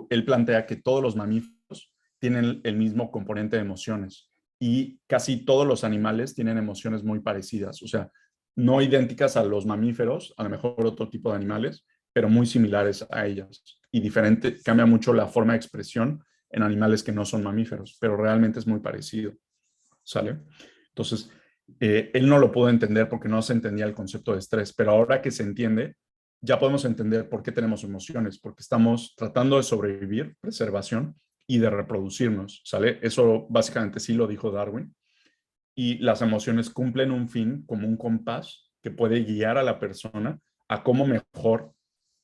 él plantea que todos los mamíferos tienen el mismo componente de emociones. Y casi todos los animales tienen emociones muy parecidas. O sea, no idénticas a los mamíferos, a lo mejor otro tipo de animales, pero muy similares a ellas. Y diferente, cambia mucho la forma de expresión en animales que no son mamíferos, pero realmente es muy parecido. ¿Sale? Entonces, él no lo pudo entender porque no se entendía el concepto de estrés, pero ahora que se entiende, ya podemos entender por qué tenemos emociones, porque estamos tratando de sobrevivir, preservación y de reproducirnos, ¿sale? Eso básicamente sí lo dijo Darwin. Y las emociones cumplen un fin como un compás que puede guiar a la persona a cómo mejor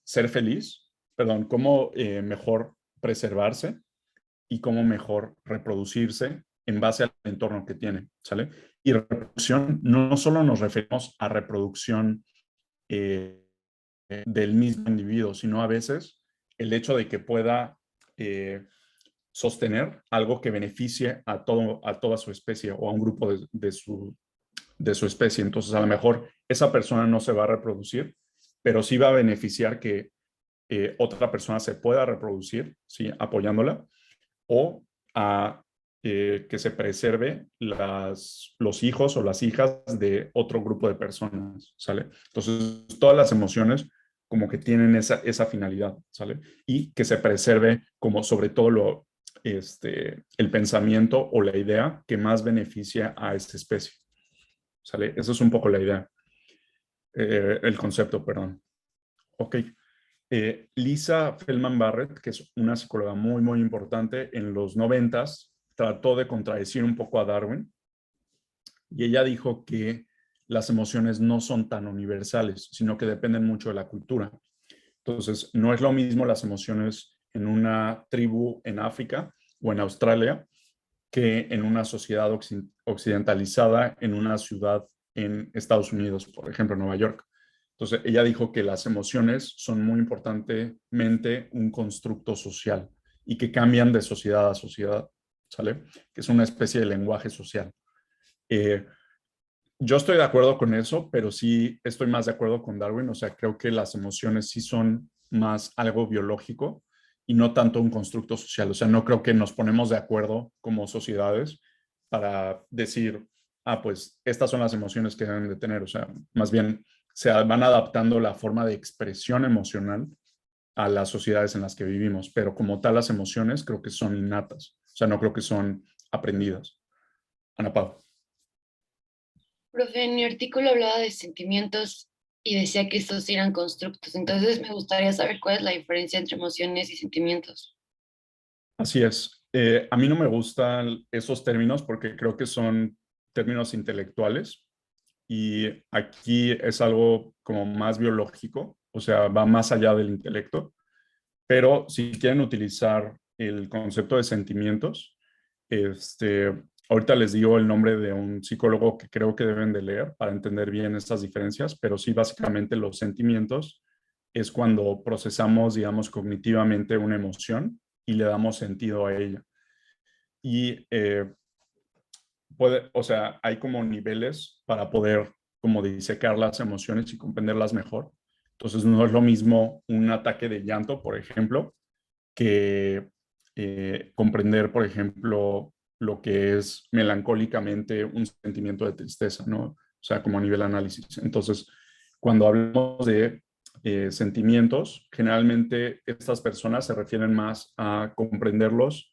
ser feliz, perdón, cómo mejor preservarse y cómo mejor reproducirse en base al entorno que tiene, ¿sale? Y reproducción, no solo nos referimos a reproducción del mismo individuo, sino a veces el hecho de que pueda sostener algo que beneficie a toda su especie o a un grupo de su especie. Entonces, a lo mejor esa persona no se va a reproducir, pero sí va a beneficiar que otra persona se pueda reproducir, ¿sí? Apoyándola, o a que se preserve los hijos o las hijas de otro grupo de personas, ¿sale? Entonces, todas las emociones como que tienen esa finalidad, ¿sale? Y que se preserve como sobre todo el pensamiento o la idea que más beneficia a esta especie, ¿sale? Esa es un poco la idea, el concepto, perdón. Ok. Lisa Feldman Barrett, que es una psicóloga muy, muy importante, en los 90s trató de contradecir un poco a Darwin y ella dijo que las emociones no son tan universales, sino que dependen mucho de la cultura. Entonces, no es lo mismo las emociones en una tribu en África o en Australia que en una sociedad occidentalizada en una ciudad en Estados Unidos, por ejemplo, Nueva York. Entonces, ella dijo que las emociones son muy importantemente un constructo social y que cambian de sociedad a sociedad, ¿sale? Que es una especie de lenguaje social. Eh, yo estoy de acuerdo con eso, pero sí estoy más de acuerdo con Darwin. O sea, creo que las emociones sí son más algo biológico y no tanto un constructo social. O sea, no creo que nos ponemos de acuerdo como sociedades para decir, pues estas son las emociones que deben de tener. O sea, más bien se van adaptando la forma de expresión emocional a las sociedades en las que vivimos, pero como tal las emociones creo que son innatas. O sea, no creo que son aprendidas. Ana Pau. Profe, en mi artículo hablaba de sentimientos y decía que estos eran constructos. Entonces me gustaría saber cuál es la diferencia entre emociones y sentimientos. Así es. A mí no me gustan esos términos porque creo que son términos intelectuales y aquí es algo como más biológico, o sea, va más allá del intelecto, pero si quieren utilizar el concepto de sentimientos, ahorita les digo el nombre de un psicólogo que creo que deben de leer para entender bien estas diferencias, pero sí, básicamente los sentimientos es cuando procesamos, digamos, cognitivamente una emoción y le damos sentido a ella. Y o sea, hay como niveles para poder como disecar las emociones y comprenderlas mejor. Entonces, no es lo mismo un ataque de llanto, por ejemplo, que comprender, por ejemplo, lo que es melancólicamente un sentimiento de tristeza, ¿no? O sea, como a nivel análisis. Entonces, cuando hablamos de sentimientos, generalmente estas personas se refieren más a comprenderlos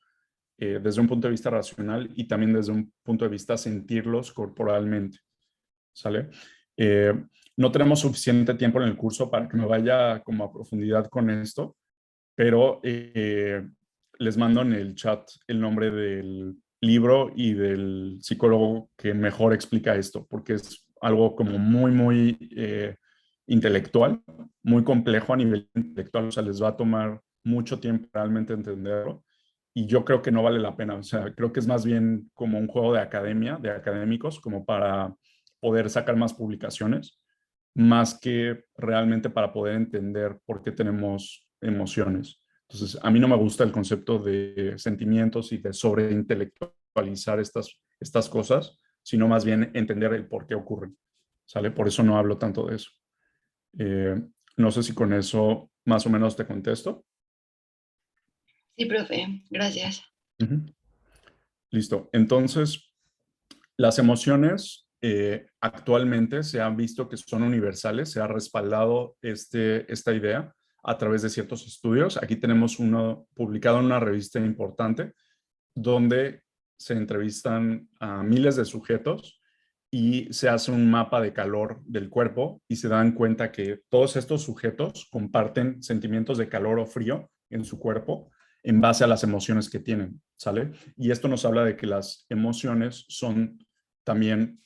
desde un punto de vista racional y también desde un punto de vista sentirlos corporalmente, ¿sale? Eh, no tenemos suficiente tiempo en el curso para que me vaya como a profundidad con esto, pero les mando en el chat el nombre del libro y del psicólogo que mejor explica esto, porque es algo como muy, muy intelectual, muy complejo a nivel intelectual, o sea, les va a tomar mucho tiempo realmente entenderlo y yo creo que no vale la pena, o sea, creo que es más bien como un juego de academia, de académicos, como para poder sacar más publicaciones, más que realmente para poder entender por qué tenemos emociones. Entonces, a mí no me gusta el concepto de sentimientos y de sobreintelectualizar estas cosas, sino más bien entender el por qué ocurren, ¿sale? Por eso no hablo tanto de eso. No sé si con eso más o menos te contesto. Sí, profe, gracias. Listo. Entonces, las emociones actualmente se han visto que son universales, se ha respaldado esta idea a través de ciertos estudios. Aquí tenemos uno publicado en una revista importante donde se entrevistan a miles de sujetos y se hace un mapa de calor del cuerpo y se dan cuenta que todos estos sujetos comparten sentimientos de calor o frío en su cuerpo en base a las emociones que tienen, ¿sale? Y esto nos habla de que las emociones son también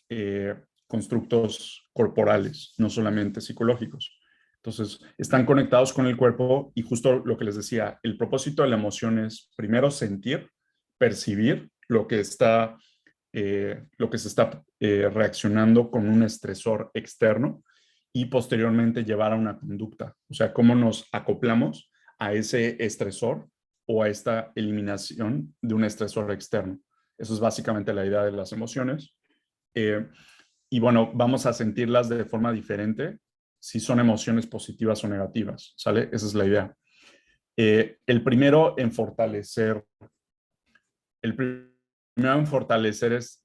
constructos corporales, no solamente psicológicos. Entonces, están conectados con el cuerpo y justo lo que les decía, el propósito de la emoción es primero sentir, percibir lo que se está reaccionando con un estresor externo y posteriormente llevar a una conducta. O sea, cómo nos acoplamos a ese estresor o a esta eliminación de un estresor externo. Eso es básicamente la idea de las emociones. Y bueno, vamos a sentirlas de forma diferente si son emociones positivas o negativas, ¿sale? Esa es la idea. El primero en fortalecer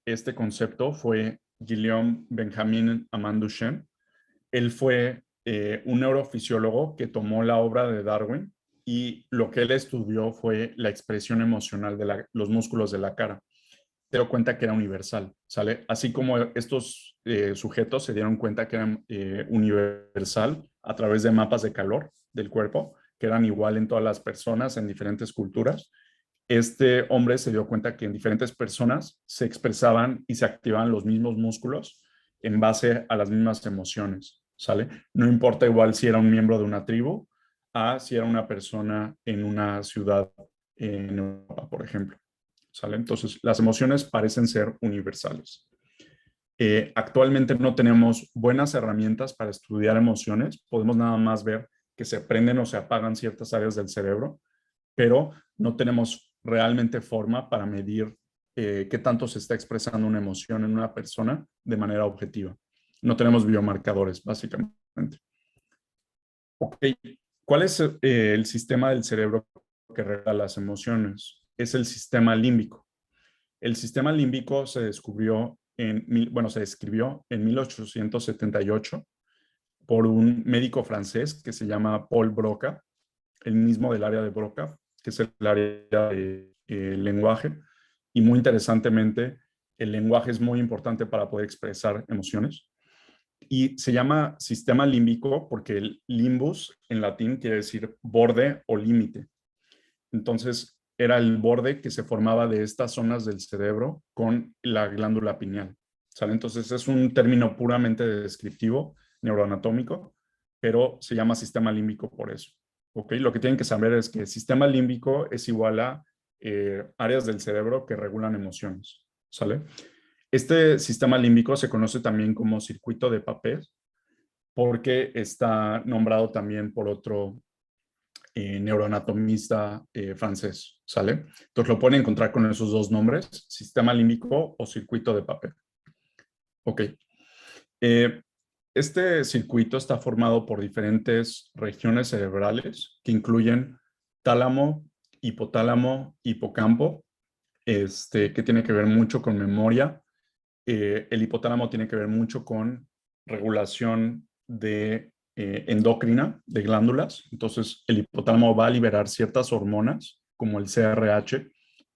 este concepto fue Guillaume Benjamin Amann-Duchenne. Él fue un neurofisiólogo que tomó la obra de Darwin y lo que él estudió fue la expresión emocional de los músculos de la cara. Se dio cuenta que era universal, ¿sale? Así como estos sujetos se dieron cuenta que eran universal a través de mapas de calor del cuerpo, que eran igual en todas las personas, en diferentes culturas. Este hombre se dio cuenta que en diferentes personas se expresaban y se activaban los mismos músculos en base a las mismas emociones, ¿sale? No importa igual si era un miembro de una tribu a si era una persona en una ciudad en Europa, por ejemplo, ¿sale? Entonces, las emociones parecen ser universales. Actualmente no tenemos buenas herramientas para estudiar emociones, podemos nada más ver que se prenden o se apagan ciertas áreas del cerebro, pero no tenemos realmente forma para medir qué tanto se está expresando una emoción en una persona de manera objetiva. No tenemos biomarcadores, básicamente. Ok, ¿cuál es el sistema del cerebro que regula las emociones? Es el sistema límbico. El sistema límbico se describió en 1878 por un médico francés que se llama Paul Broca, el mismo del área de Broca, que es el área de lenguaje. Y muy interesantemente, el lenguaje es muy importante para poder expresar emociones. Y se llama sistema límbico porque el limbus en latín quiere decir borde o límite. Entonces, era el borde que se formaba de estas zonas del cerebro con la glándula pineal, ¿sale? Entonces, es un término puramente descriptivo, neuroanatómico, pero se llama sistema límbico por eso. ¿Ok? Lo que tienen que saber es que el sistema límbico es igual a áreas del cerebro que regulan emociones, ¿sale? Este sistema límbico se conoce también como circuito de Papez porque está nombrado también por otro neuroanatomista francés, ¿sale? Entonces lo pueden encontrar con esos dos nombres, sistema límbico o circuito de Papez. Ok. Este circuito está formado por diferentes regiones cerebrales que incluyen tálamo, hipotálamo, hipocampo, que tiene que ver mucho con memoria. El hipotálamo tiene que ver mucho con regulación de endocrina de glándulas. Entonces, el hipotálamo va a liberar ciertas hormonas, como el CRH,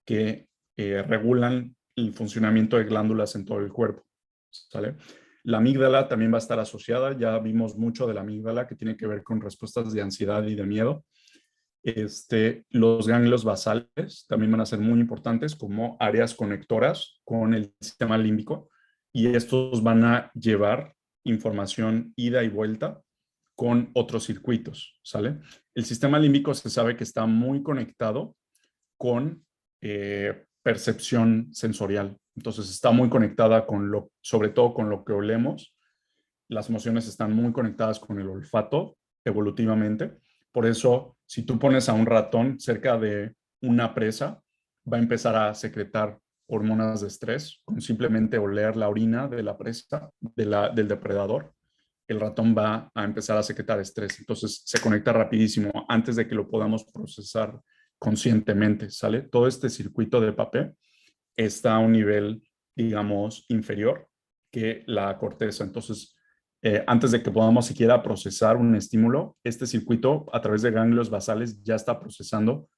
que regulan el funcionamiento de glándulas en todo el cuerpo, ¿sale? La amígdala también va a estar asociada. Ya vimos mucho de la amígdala que tiene que ver con respuestas de ansiedad y de miedo. Los ganglios basales también van a ser muy importantes como áreas conectoras con el sistema límbico y estos van a llevar información ida y vuelta con otros circuitos, ¿sale? El sistema límbico se sabe que está muy conectado con percepción sensorial. Entonces está muy conectada sobre todo con lo que olemos. Las emociones están muy conectadas con el olfato evolutivamente. Por eso, si tú pones a un ratón cerca de una presa, va a empezar a secretar hormonas de estrés con simplemente oler la orina de la presa, del depredador. El ratón va a empezar a secretar estrés. Entonces se conecta rapidísimo antes de que lo podamos procesar conscientemente, ¿sale? Todo este circuito de papel está a un nivel, digamos, inferior que la corteza. Entonces, antes de que podamos siquiera procesar un estímulo, este circuito a través de ganglios basales ya está procesando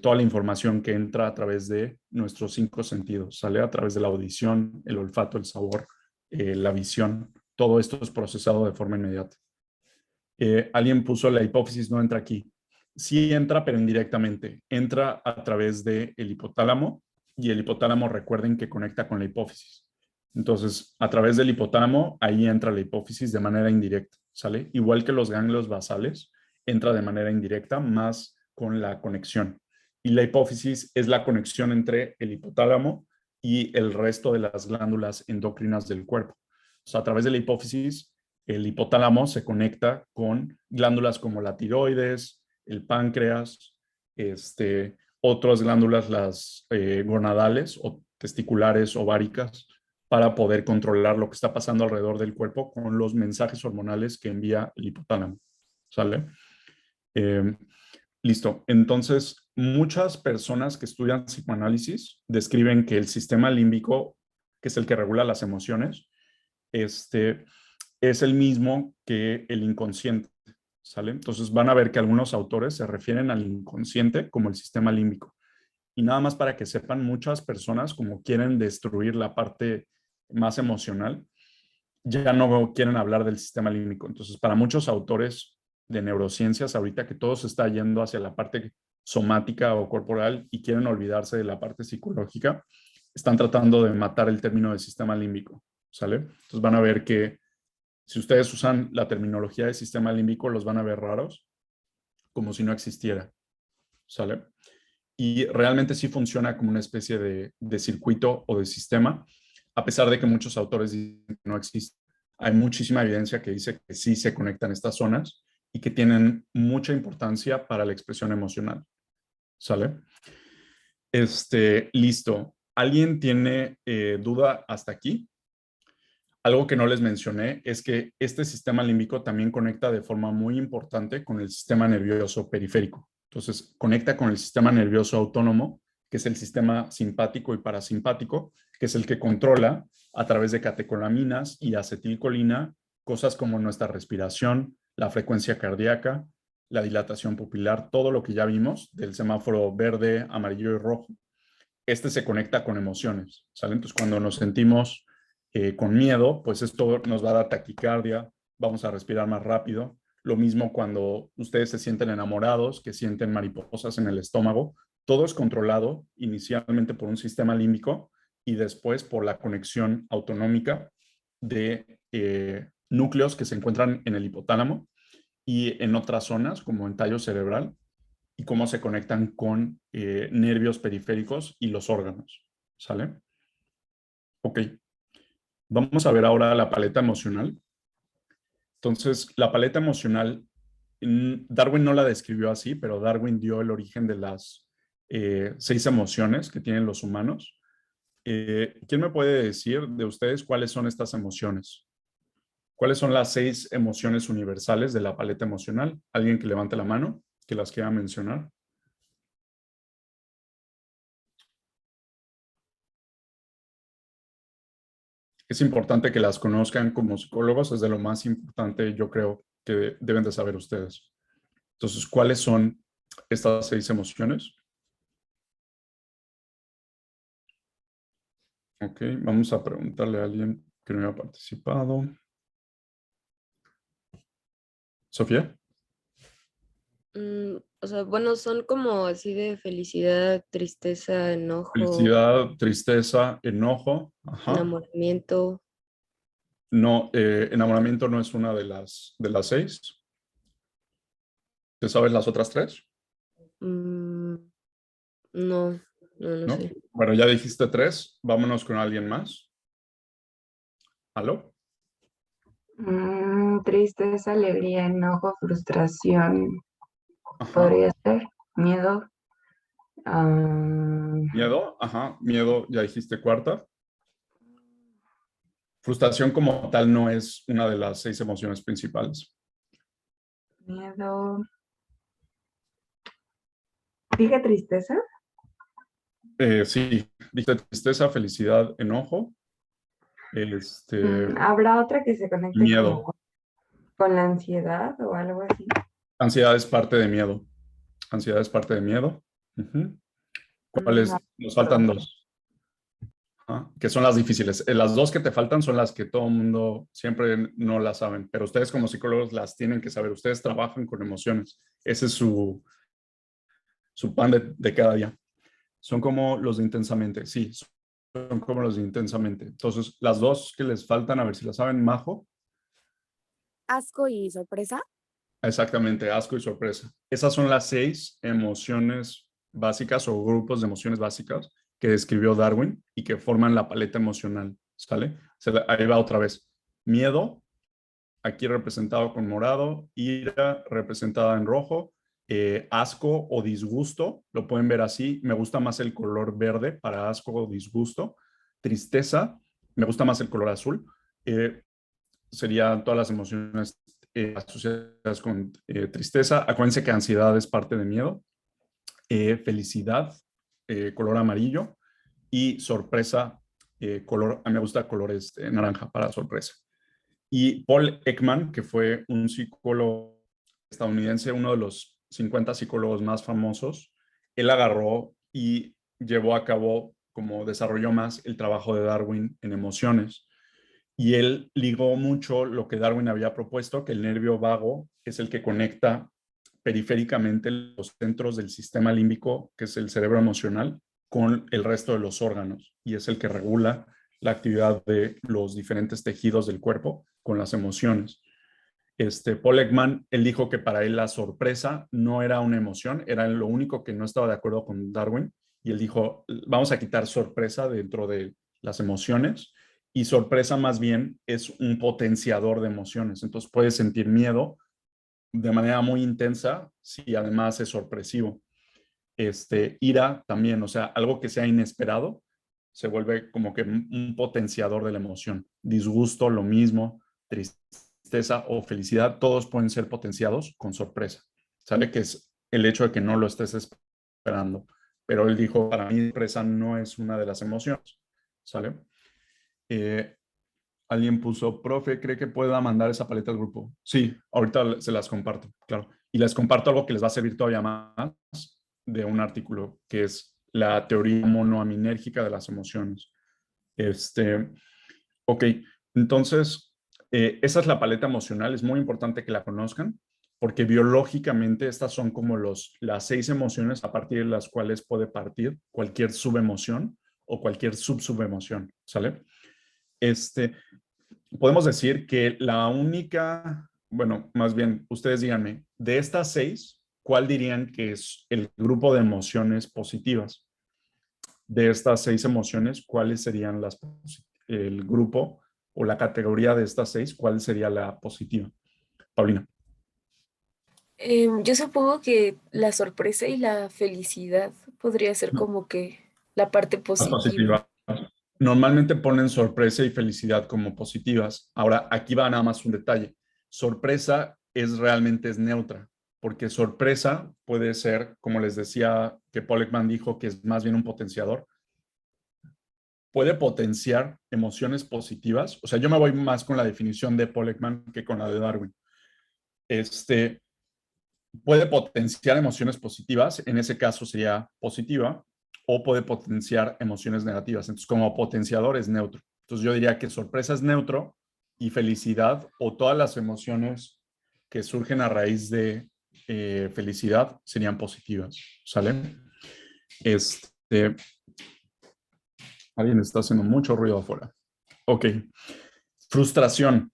toda la información que entra a través de nuestros 5 sentidos, ¿sale? A través de la audición, el olfato, el sabor, la visión. Todo esto es procesado de forma inmediata. Alguien puso la hipófisis, no entra aquí. Sí entra, pero indirectamente. Entra a través del hipotálamo y el hipotálamo, recuerden que conecta con la hipófisis. Entonces, a través del hipotálamo, ahí entra la hipófisis de manera indirecta, ¿sale? Igual que los ganglios basales, entra de manera indirecta, más con la conexión. Y la hipófisis es la conexión entre el hipotálamo y el resto de las glándulas endocrinas del cuerpo. O sea, a través de la hipófisis, el hipotálamo se conecta con glándulas como la tiroides, el páncreas, otras glándulas, las gonadales o testiculares, ováricas, para poder controlar lo que está pasando alrededor del cuerpo con los mensajes hormonales que envía el hipotálamo. ¿Sale? Listo. Entonces, muchas personas que estudian psicoanálisis describen que el sistema límbico, que es el que regula las emociones, es el mismo que el inconsciente, ¿sale? Entonces van a ver que algunos autores se refieren al inconsciente como el sistema límbico. Y nada más para que sepan, muchas personas como quieren destruir la parte más emocional, ya no quieren hablar del sistema límbico. Entonces, para muchos autores de neurociencias, ahorita que todo se está yendo hacia la parte somática o corporal y quieren olvidarse de la parte psicológica, están tratando de matar el término del sistema límbico, ¿sale? Entonces van a ver que si ustedes usan la terminología de sistema límbico, los van a ver raros, como si no existiera, ¿sale? Y realmente sí funciona como una especie de circuito o de sistema, a pesar de que muchos autores dicen que no existe. Hay muchísima evidencia que dice que sí se conectan estas zonas y que tienen mucha importancia para la expresión emocional, ¿sale? Listo. ¿Alguien tiene duda hasta aquí? Algo que no les mencioné es que este sistema límbico también conecta de forma muy importante con el sistema nervioso periférico. Entonces, conecta con el sistema nervioso autónomo, que es el sistema simpático y parasimpático, que es el que controla a través de catecolaminas y acetilcolina cosas como nuestra respiración, la frecuencia cardíaca, la dilatación pupilar, todo lo que ya vimos del semáforo verde, amarillo y rojo. Se conecta con emociones, ¿sale? Entonces, cuando nos sentimos con miedo, pues esto nos va a dar taquicardia, vamos a respirar más rápido. Lo mismo cuando ustedes se sienten enamorados, que sienten mariposas en el estómago. Todo es controlado inicialmente por un sistema límbico y después por la conexión autonómica de núcleos que se encuentran en el hipotálamo y en otras zonas, como en tallo cerebral, y cómo se conectan con nervios periféricos y los órganos. ¿Sale? Ok. Vamos a ver ahora la paleta emocional. Entonces, la paleta emocional, Darwin no la describió así, pero Darwin dio el origen de las 6 emociones que tienen los humanos. ¿Quién me puede decir de ustedes cuáles son estas emociones? ¿Cuáles son las 6 emociones universales de la paleta emocional? ¿Alguien que levante la mano, que las quiera mencionar? Es importante que las conozcan como psicólogos, es de lo más importante, yo creo, que deben de saber ustedes. Entonces, ¿cuáles son estas 6 emociones? Ok, vamos a preguntarle a alguien que no haya participado. ¿Sofía? O sea, bueno, son como así de felicidad, tristeza, enojo, Felicidad, tristeza, enojo. Ajá. enamoramiento. No, enamoramiento no es una de las 6. ¿Te sabes las otras tres? Mm, no, no ¿No? sé. Bueno, ya dijiste tres. Vámonos con alguien más. ¿Aló? Tristeza, alegría, enojo, frustración. Ajá. Podría ser miedo. Miedo. Ajá. Miedo, ya dijiste cuarta. Frustración como tal no es una de las 6 emociones principales. Miedo. ¿Dije tristeza? Sí, dijiste tristeza, felicidad, enojo, ¿Habrá otra que se conecte como miedo. con la ansiedad o algo así? Ansiedad es parte de miedo. Ansiedad es parte de miedo. Ujú. ¿Cuáles? No, Nos faltan dos. Ajá, que son las difíciles. Las dos que te faltan son las que todo el mundo siempre no las saben, pero ustedes como psicólogos las tienen que saber. Ustedes trabajan con emociones. Ese es su pan de cada día. Son como los de intensamente, sí, son como los de intensamente. Entonces, las dos que les faltan, a ver si las saben, Majo. Asco y sorpresa. Exactamente, asco y sorpresa. Esas son las 6 emociones básicas o grupos de emociones básicas que describió Darwin y que forman la paleta emocional, ¿sale? Ahí va otra vez. Miedo, aquí representado con morado, ira representada en rojo, asco o disgusto, lo pueden ver así, me gusta más el color verde para asco o disgusto, tristeza, me gusta más el color azul, serían todas las emociones asociadas con tristeza. Acuérdense que ansiedad es parte de miedo, felicidad, color amarillo, y sorpresa, a mí me gusta color naranja para sorpresa. Y Paul Ekman, que fue un psicólogo estadounidense, uno de los 50 psicólogos más famosos, él agarró y llevó a cabo, como desarrolló más el trabajo de Darwin en emociones. Y él ligó mucho lo que Darwin había propuesto, que el nervio vago es el que conecta periféricamente los centros del sistema límbico, que es el cerebro emocional, con el resto de los órganos, y es el que regula la actividad de los diferentes tejidos del cuerpo con las emociones. Paul Ekman, él dijo que para él la sorpresa no era una emoción, era lo único que no estaba de acuerdo con Darwin, y él dijo, vamos a quitar sorpresa dentro de las emociones, y sorpresa más bien es un potenciador de emociones, entonces puedes sentir miedo de manera muy intensa si además es sorpresivo. Ira también, o sea, algo que sea inesperado, se vuelve como que un potenciador de la emoción. Disgusto, lo mismo, tristeza o felicidad, todos pueden ser potenciados con sorpresa. ¿Sale? Que es el hecho de que no lo estés esperando. Pero él dijo, para mí, sorpresa no es una de las emociones. ¿Sale? Alguien puso, profe, ¿cree que pueda mandar esa paleta al grupo? Sí, ahorita se las comparto, claro. Y les comparto algo que les va a servir todavía más de un artículo, que es la teoría monoaminérgica de las emociones. Ok, entonces, esa es la paleta emocional, es muy importante que la conozcan, porque biológicamente estas son como las 6 emociones a partir de las cuales puede partir cualquier subemoción o cualquier subsubemoción, ¿sale? Podemos decir que la única, bueno, más bien, ustedes díganme, de estas 6, ¿cuál dirían que es el grupo de emociones positivas? De estas 6 emociones, ¿cuáles serían el grupo o la categoría de estas 6? ¿Cuál sería la positiva? Paulina. Yo supongo que la sorpresa y la felicidad podría ser como que la parte Más positiva. positiva. Normalmente ponen sorpresa y felicidad como positivas. Ahora, aquí va nada más un detalle. Sorpresa realmente es neutra, porque sorpresa puede ser, como les decía, que Paul Ekman dijo que es más bien un potenciador. Puede potenciar emociones positivas. O sea, yo me voy más con la definición de Paul Ekman que con la de Darwin. Puede potenciar emociones positivas, en ese caso sería positiva, o puede potenciar emociones negativas. Entonces, como potenciador es neutro. Entonces, yo diría que sorpresa es neutro y felicidad o todas las emociones que surgen a raíz de felicidad serían positivas. ¿Sale? Alguien está haciendo mucho ruido afuera. Ok. Frustración.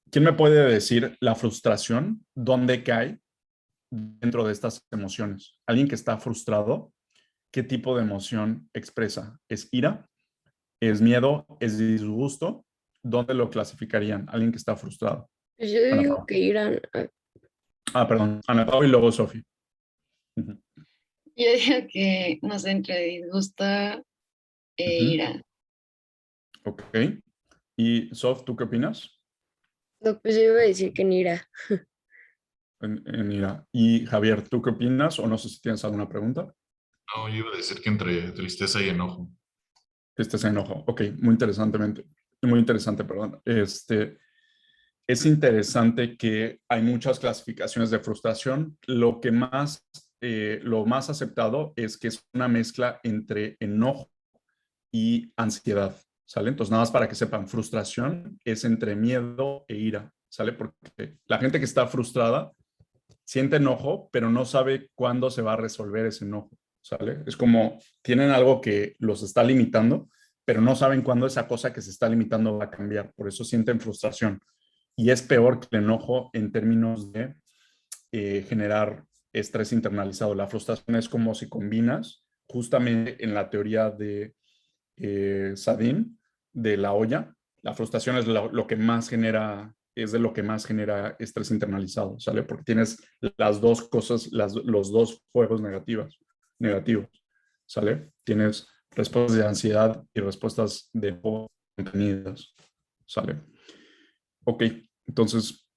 ¿Quién me puede decir la frustración? ¿Dónde cae? dentro de estas emociones. Alguien que está frustrado, ¿qué tipo de emoción expresa? ¿Es ira? ¿Es miedo? ¿Es disgusto? ¿Dónde lo clasificarían? Alguien que está frustrado. Pues yo Ana digo Pau. que irán. Perdón. Ana Pau y luego Sofi. Ujú. Yo digo que, no sé, entre disgusto e Ujú. ira. Ok. Y Sof, ¿tú qué opinas? No, pues yo iba a decir que en ira. En ira. Y Javier, ¿tú qué opinas? O no sé si tienes alguna pregunta. No, yo iba a decir que entre tristeza y enojo. Que estés en enojo. Ok, muy interesante, perdón. Es interesante que hay muchas clasificaciones de frustración. Lo más aceptado es que es una mezcla entre enojo y ansiedad, ¿sale? Entonces, nada más para que sepan, frustración es entre miedo e ira, ¿sale? Porque la gente que está frustrada siente enojo, pero no sabe cuándo se va a resolver ese enojo, ¿sale? Es como tienen algo que los está limitando, pero no saben cuándo esa cosa que se está limitando va a cambiar. Por eso sienten frustración. Y es peor que el enojo en términos de generar estrés internalizado. La frustración es como si combinas justamente en la teoría de Sadin, de la olla. La frustración es lo que más genera, es de lo que más genera estrés internalizado, ¿sale? Porque tienes las dos cosas, los dos juegos negativos, ¿sale? Tienes respuestas de ansiedad y respuestas de enojo contenidas, ¿sale? Ok, entonces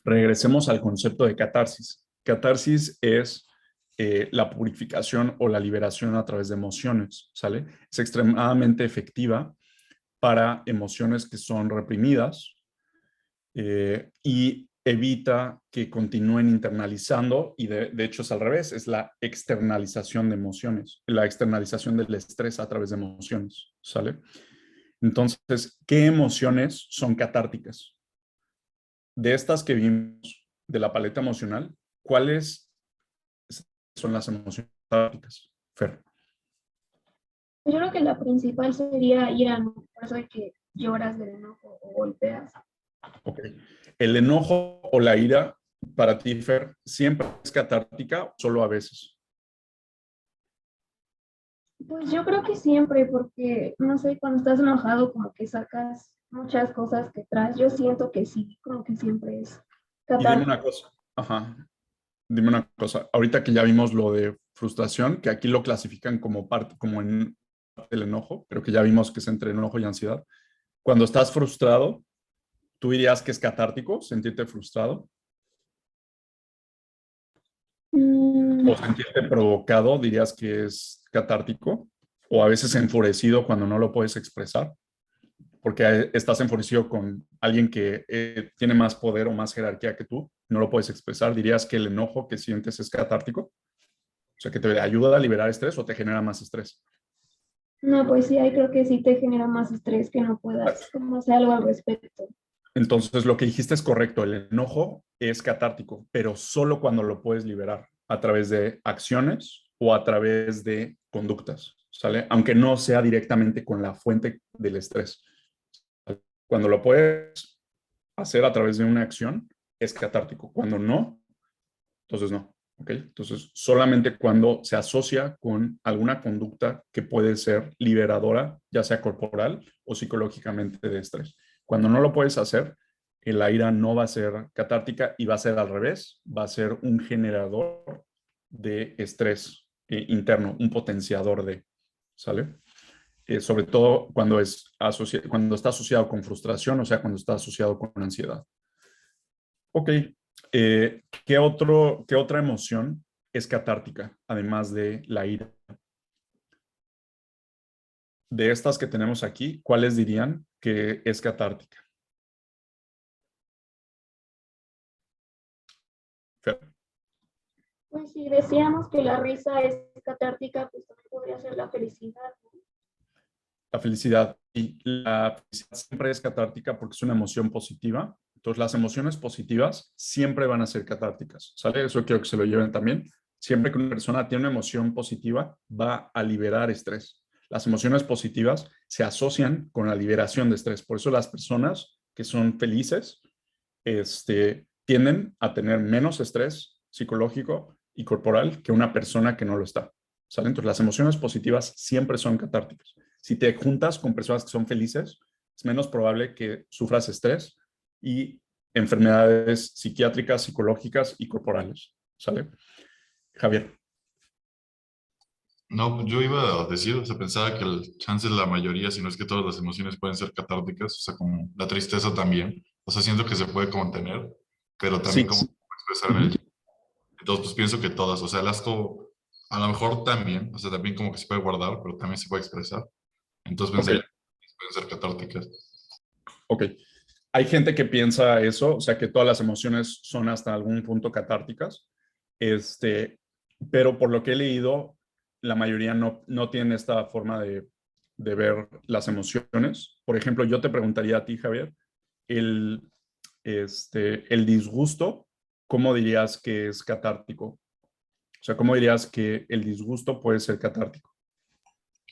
regresemos al concepto de catarsis. Catarsis es la purificación o la liberación a través de emociones, ¿sale? Es extremadamente efectiva para emociones que son reprimidas y evita que continúen internalizando y de hecho es al revés, es la externalización de emociones, la externalización del estrés a través de emociones, ¿sale? Entonces, ¿qué emociones son catárticas? De estas que vimos de la paleta emocional, ¿cuáles son las emociones catárticas? Fer. Yo creo que la principal sería ira, ¿no? Por eso de que lloras del enojo o golpeas. Ok. ¿El enojo o la ira para ti, Fer, siempre es catártica o solo a veces? Pues yo creo que siempre, porque, no sé, cuando estás enojado como que sacas muchas cosas que traes. Yo siento que sí, como que siempre es Y dime catártico. una cosa. Ajá. Dime una cosa. Ahorita que ya vimos lo de frustración, que aquí lo clasifican como parte, como en parte del enojo, pero que ya vimos que es entre enojo y ansiedad. Cuando estás frustrado, ¿tú dirías que es catártico sentirte frustrado? Mm, ¿O sentirte provocado, dirías que es catártico? ¿O a veces enfurecido cuando no lo puedes expresar? Porque estás enfurecido con alguien que tiene más poder o más jerarquía que tú, no lo puedes expresar. ¿Dirías que el enojo que sientes es catártico? O sea, que te ayuda a liberar estrés o te genera más estrés. no, pues sí, ahí creo que sí te genera más estrés que no puedas como hacer algo al respecto. Entonces, lo que dijiste es correcto. El enojo es catártico, pero solo cuando lo puedes liberar a través de acciones o a través de conductas, ¿sale? Aunque no sea directamente con la fuente del estrés. Cuando lo puedes hacer a través de una acción, es catártico. Cuando no, entonces no. ¿Ok? Entonces, solamente cuando se asocia con alguna conducta que puede ser liberadora, ya sea corporal o psicológicamente de estrés. Cuando no lo puedes hacer, la ira no va a ser catártica y va a ser al revés, va a ser un generador de estrés interno, un potenciador de, ¿sale? Sobre todo cuando está asociado con frustración, o sea, cuando está asociado con ansiedad. Ok, ¿qué otra emoción es catártica, además de la ira? De estas que tenemos aquí, ¿cuáles dirían que es catártica? Fer. Pues si decíamos que la risa es catártica, pues también podría ser la felicidad, ¿no? La felicidad. Y la felicidad siempre es catártica porque es una emoción positiva. Entonces, las emociones positivas siempre van a ser catárticas, ¿sale? Eso quiero que se lo lleven también. Siempre que una persona tiene una emoción positiva, va a liberar estrés. Las emociones positivas se asocian con la liberación de estrés. Por eso las personas que son felices tienden a tener menos estrés psicológico y corporal que una persona que no lo está, ¿sale? Entonces, las emociones positivas siempre son catárticas. Si te juntas con personas que son felices, es menos probable que sufras estrés y enfermedades psiquiátricas, psicológicas y corporales, ¿sale? Javier. No, yo iba a decir, o sea, pensaba que el chance de la mayoría, si no es que todas las emociones pueden ser catárticas, o sea, como la tristeza también. O sea, siento que se puede contener, pero también Sí. como expresar en el... Entonces, pues pienso que todas, o sea, el asco a lo mejor también, o sea, también como que se puede guardar, pero también se puede expresar. Entonces pensaría que pueden ser catárticas. Ok. Hay gente que piensa eso, o sea, que todas las emociones son hasta algún punto catárticas, pero por lo que he leído, la mayoría no tienen esta forma de ver las emociones. Por ejemplo, yo te preguntaría a ti, Javier, el, el disgusto, ¿cómo dirías que es catártico? O sea, ¿cómo dirías que el disgusto puede ser catártico?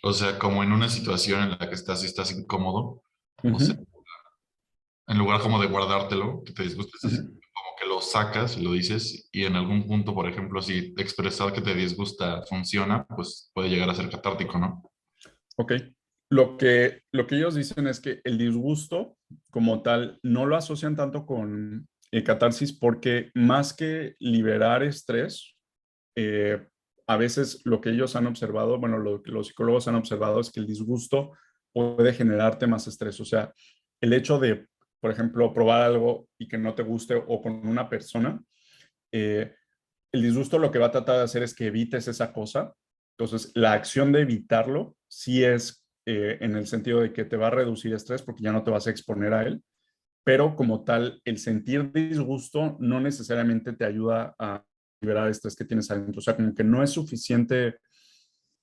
O sea, como en una situación en la que estás y estás incómodo, o sea, en lugar como de guardártelo, que te disgustes, como que lo sacas y lo dices, y en algún punto, por ejemplo, si expresar que te disgusta funciona, pues puede llegar a ser catártico, ¿no? Ok. Lo que ellos dicen es que el disgusto como tal no lo asocian tanto con catarsis porque más que liberar estrés, eh, a veces lo que ellos han observado, bueno, lo que los psicólogos han observado es que el disgusto puede generarte más estrés. O sea, el hecho de, por ejemplo, probar algo y que no te guste o con una persona, eh, el disgusto lo que va a tratar de hacer es que evites esa cosa. Entonces, la acción de evitarlo sí es en el sentido de que te va a reducir estrés porque ya no te vas a exponer a él, pero como tal, el sentir disgusto no necesariamente te ayuda a liberar el estrés que tienes adentro. O sea, como que no es suficiente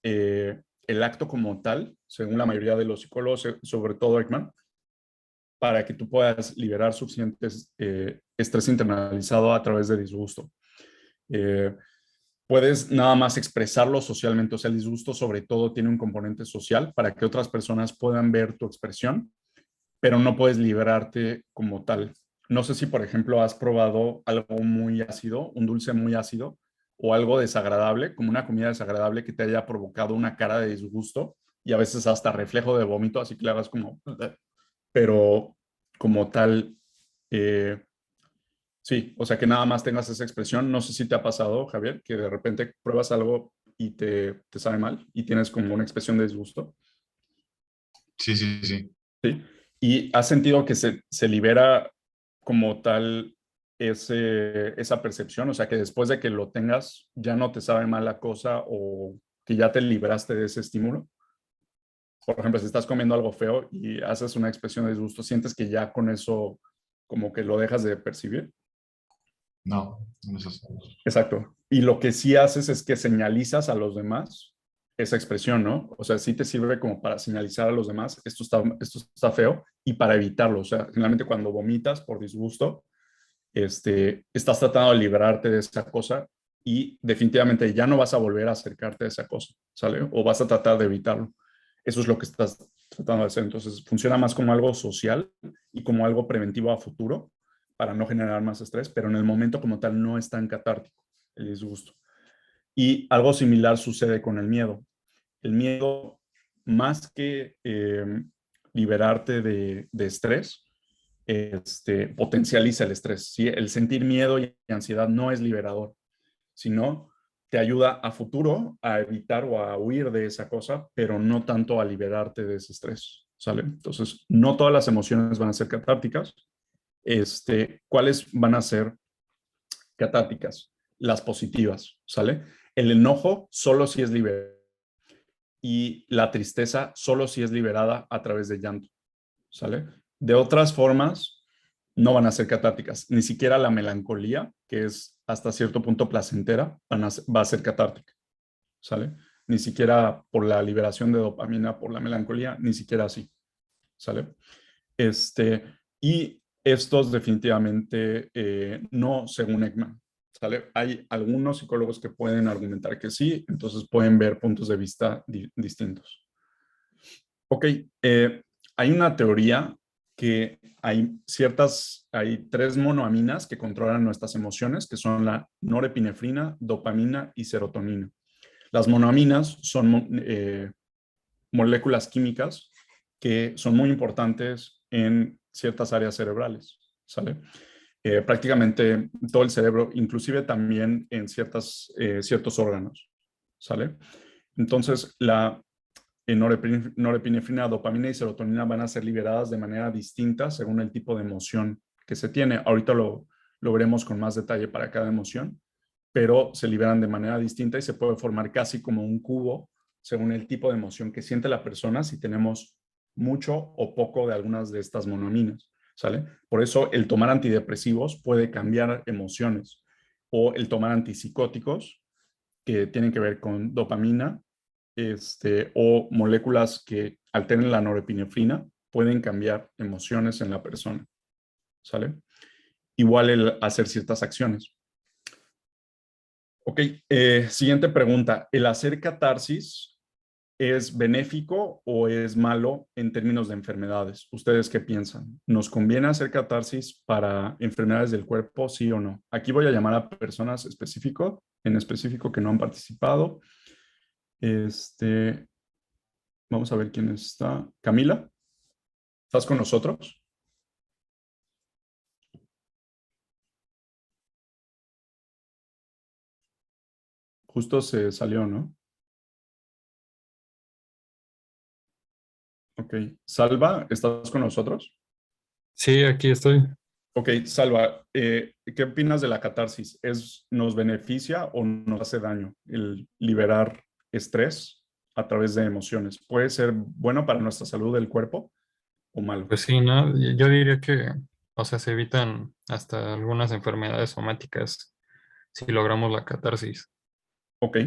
el acto como tal, según la mayoría de los psicólogos, sobre todo Ekman, para que tú puedas liberar suficiente estrés internalizado a través de disgusto. Eh, puedes nada más expresarlo socialmente, o sea, el disgusto sobre todo tiene un componente social para que otras personas puedan ver tu expresión, pero no puedes liberarte como tal. No sé si, por ejemplo, has probado algo muy ácido, un dulce muy ácido, o algo desagradable, como una comida desagradable que te haya provocado una cara de disgusto y a veces hasta reflejo de vómito, así que le hagas como, pero como tal, eh, sí, o sea, que nada más tengas esa expresión. No sé si te ha pasado, Javier, que de repente pruebas algo y te sabe mal y tienes como una expresión de disgusto. Sí, sí, sí. Sí. ¿Y has sentido que se libera como tal esa percepción? O sea, que después de que lo tengas ya no te sabe mal la cosa o que ya te libraste de ese estímulo. Por ejemplo, si estás comiendo algo feo y haces una expresión de disgusto, ¿sientes que ya con eso como que lo dejas de percibir? No, no es así. Exacto. Y lo que sí haces es que señalizas a los demás esa expresión, ¿no? O sea, sí te sirve como para señalizar a los demás, esto está feo, y para evitarlo. O sea, generalmente cuando vomitas por disgusto, estás tratando de liberarte de esa cosa y definitivamente ya no vas a volver a acercarte a esa cosa, ¿sale? O vas a tratar de evitarlo. Eso es lo que estás tratando de hacer. Entonces, funciona más como algo social y como algo preventivo a futuro para no generar más estrés, pero en el momento como tal no es tan catártico el disgusto. Y algo similar sucede con el miedo. El miedo, más que liberarte de estrés, potencializa el estrés. ¿Sí? El sentir miedo y ansiedad no es liberador, sino te ayuda a futuro a evitar o a huir de esa cosa, pero no tanto a liberarte de ese estrés, ¿sale? Entonces, no todas las emociones van a ser catárticas. ¿Cuáles van a ser catárticas? Las positivas, ¿sale? El enojo solo si es liberado y la tristeza solo si es liberada a través de llanto, ¿sale? De otras formas, no van a ser catárticas. Ni siquiera la melancolía, que es hasta cierto punto placentera, va a ser catártica, ¿sale? Ni siquiera por la liberación de dopamina, por la melancolía, ni siquiera así, ¿sale? Y estos definitivamente no, según Ekman, ¿sale? Hay algunos psicólogos que pueden argumentar que sí, entonces pueden ver puntos de vista distintos. Ok, hay una teoría que hay 3 monoaminas que controlan nuestras emociones, que son la norepinefrina, dopamina y serotonina. Las monoaminas son moléculas químicas que son muy importantes en ciertas áreas cerebrales, ¿sale? Prácticamente todo el cerebro, inclusive también en ciertos órganos, ¿sale? Entonces, la norepinefrina, dopamina y serotonina van a ser liberadas de manera distinta según el tipo de emoción que se tiene. Ahorita lo veremos con más detalle para cada emoción, pero se liberan de manera distinta y se puede formar casi como un cubo según el tipo de emoción que siente la persona, si tenemos mucho o poco de algunas de estas monoaminas, ¿sale? Por eso el tomar antidepresivos puede cambiar emociones, o el tomar antipsicóticos que tienen que ver con dopamina, o moléculas que alteren la norepinefrina pueden cambiar emociones en la persona, ¿sale? Igual el hacer ciertas acciones. Ok, siguiente pregunta. ¿El hacer catarsis es benéfico o es malo en términos de enfermedades? ¿Ustedes qué piensan? ¿Nos conviene hacer catarsis para enfermedades del cuerpo, sí o no? Aquí voy a llamar a personas en específico que no han participado. Vamos a ver quién está. Camila, ¿estás con nosotros? Justo se salió, ¿no? Ok. Salva, ¿estás con nosotros? Sí, aquí estoy. Ok, Salva, ¿qué opinas de la catarsis? ¿Nos beneficia o nos hace daño el liberar estrés a través de emociones? ¿Puede ser bueno para nuestra salud del cuerpo o malo? Pues sí, ¿no? Yo diría que, o sea, se evitan hasta algunas enfermedades somáticas si logramos la catarsis. Ok,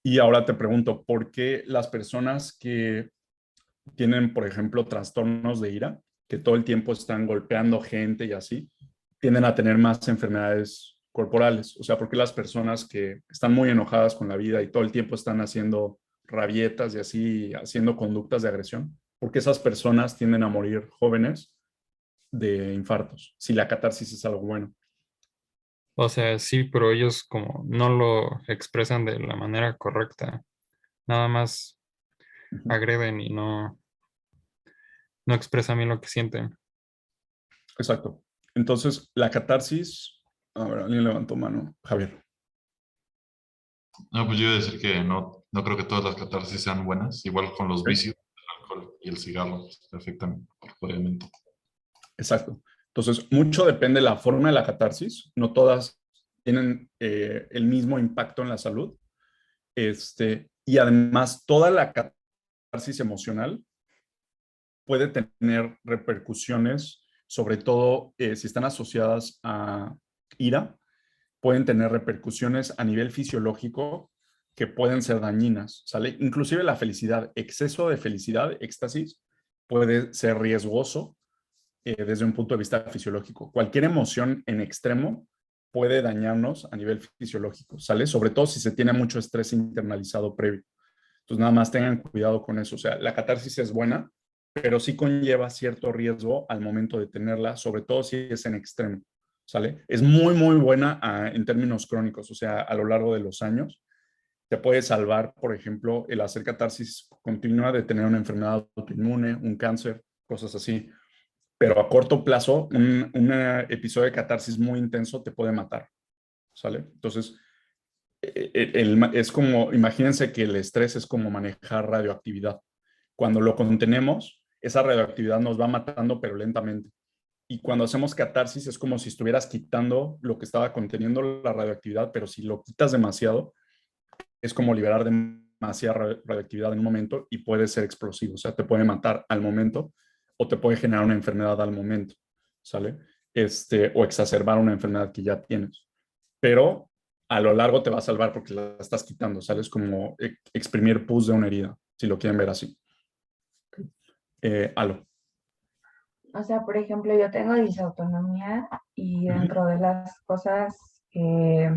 y ahora te pregunto, ¿por qué las personas que tienen, por ejemplo, trastornos de ira, que todo el tiempo están golpeando gente y así, tienden a tener más enfermedades corporales? O sea, ¿por qué las personas que están muy enojadas con la vida y todo el tiempo están haciendo rabietas y así, haciendo conductas de agresión? ¿Por qué esas personas tienden a morir jóvenes de infartos, si la catarsis es algo bueno? O sea, sí, pero ellos como no lo expresan de la manera correcta. Nada más Ujú. agreden y no expresan bien lo que sienten. Exacto. Entonces, la catarsis, a ver, alguien levantó mano. Javier. No, pues yo iba a decir que no creo que todas las catarsis sean buenas, igual con los Ok. vicios, el alcohol y el cigarro, pues, te afectan corpóreamente. Exacto. Entonces, mucho depende de la forma de la catarsis. No todas tienen el mismo impacto en la salud. Y además, toda la catarsis emocional puede tener repercusiones, sobre todo si están asociadas a ira, pueden tener repercusiones a nivel fisiológico que pueden ser dañinas, ¿sale? Inclusive la felicidad, exceso de felicidad, éxtasis, puede ser riesgoso desde un punto de vista fisiológico. Cualquier emoción en extremo puede dañarnos a nivel fisiológico, ¿sale? Sobre todo si se tiene mucho estrés internalizado previo. Entonces, nada más tengan cuidado con eso. O sea, la catarsis es buena, pero sí conlleva cierto riesgo al momento de tenerla, sobre todo si es en extremo, ¿sale? Es muy, muy buena en términos crónicos, o sea, a lo largo de los años. Te puede salvar, por ejemplo, el hacer catarsis continua de tener una enfermedad autoinmune, un cáncer, cosas así. Pero a corto plazo, un episodio de catarsis muy intenso te puede matar, ¿sale? Entonces, es como, imagínense que el estrés es como manejar radioactividad. Cuando lo contenemos, esa radioactividad nos va matando, pero lentamente. Y cuando hacemos catarsis es como si estuvieras quitando lo que estaba conteniendo la radioactividad, pero si lo quitas demasiado, es como liberar demasiada radioactividad en un momento y puede ser explosivo. O sea, te puede matar al momento o te puede generar una enfermedad al momento, ¿sale? O exacerbar una enfermedad que ya tienes. Pero a lo largo te va a salvar porque la estás quitando, ¿sales? Como exprimir pus de una herida, si lo quieren ver así. Alo. O sea, por ejemplo, yo tengo disautonomía y Ujú. dentro de las cosas que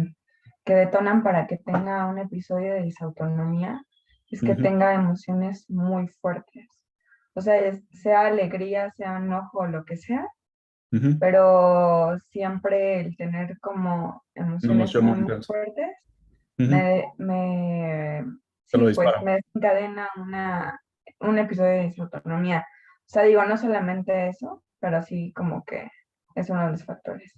detonan para que tenga un episodio de disautonomía es que Ujú. tenga emociones muy fuertes. O sea, sea alegría, sea enojo, lo que sea, Ujú. pero siempre el tener como Una emociones emoción muy muy, muy intensa. fuertes, Ujú. sí, Te lo pues dispara. me desencadena un episodio de disautonomía. O sea, digo, no solamente eso, pero sí como que es uno de los factores.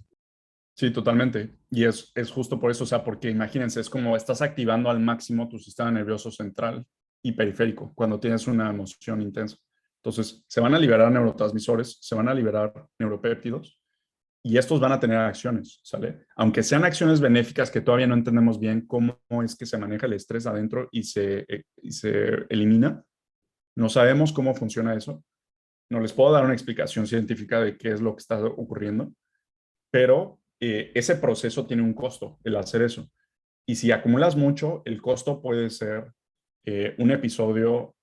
Sí, totalmente. Y es justo por eso, o sea, porque imagínense, es como estás activando al máximo tu sistema nervioso central y periférico cuando tienes una emoción intensa. Entonces, se van a liberar neurotransmisores, se van a liberar neuropéptidos y estos van a tener acciones, ¿sale? Aunque sean acciones benéficas que todavía no entendemos bien cómo es que se maneja el estrés adentro y se elimina, no sabemos cómo funciona eso. No les puedo dar una explicación científica de qué es lo que está ocurriendo, pero ese proceso tiene un costo, el hacer eso. Y si acumulas mucho, el costo puede ser un episodio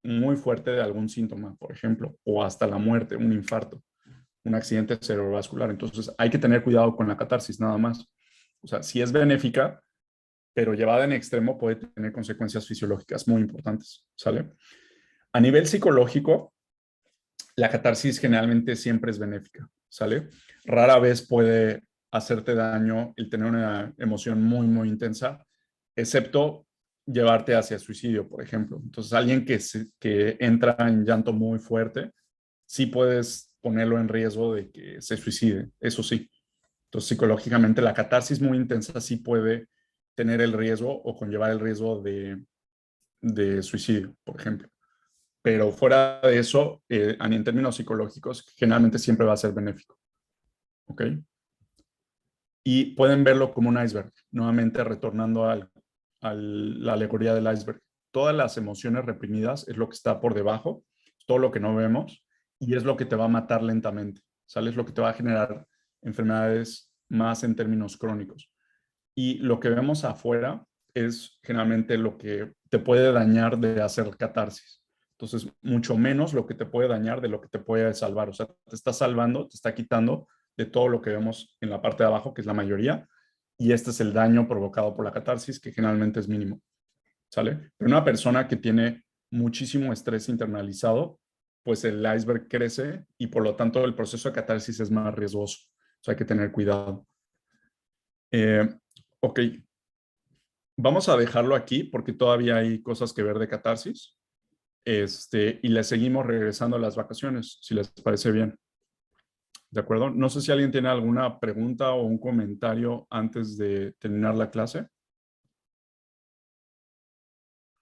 muy fuerte de algún síntoma, por ejemplo, o hasta la muerte, un infarto, un accidente cerebrovascular. Entonces hay que tener cuidado con la catarsis nada más. O sea, si es benéfica, pero llevada en extremo puede tener consecuencias fisiológicas muy importantes, ¿sale? A nivel psicológico, la catarsis generalmente siempre es benéfica, ¿sale? Rara vez puede hacerte daño el tener una emoción muy, muy intensa, excepto llevarte hacia suicidio, por ejemplo. Entonces, alguien que entra en llanto muy fuerte, sí puedes ponerlo en riesgo de que se suicide, eso sí. Entonces, psicológicamente, la catarsis muy intensa sí puede tener el riesgo o conllevar el riesgo de suicidio, por ejemplo. Pero fuera de eso, en términos psicológicos, generalmente siempre va a ser benéfico. ¿Ok? Y pueden verlo como un iceberg, nuevamente retornando a la alegoría del iceberg. Todas las emociones reprimidas es lo que está por debajo, todo lo que no vemos, y es lo que te va a matar lentamente, ¿sale? Es lo que te va a generar enfermedades más en términos crónicos. Y lo que vemos afuera es generalmente lo que te puede dañar de hacer catarsis. Entonces, mucho menos lo que te puede dañar de lo que te puede salvar. O sea, te está salvando, te está quitando de todo lo que vemos en la parte de abajo, que es la mayoría, y este es el daño provocado por la catarsis, que generalmente es mínimo, ¿sale? Pero una persona que tiene muchísimo estrés internalizado, pues el iceberg crece y por lo tanto el proceso de catarsis es más riesgoso. O sea, hay que tener cuidado. Ok, vamos a dejarlo aquí porque todavía hay cosas que ver de catarsis. Y le seguimos regresando a las vacaciones, si les parece bien. ¿De acuerdo? No sé si alguien tiene alguna pregunta o un comentario antes de terminar la clase.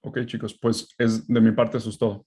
Ok, chicos, pues de mi parte eso es todo.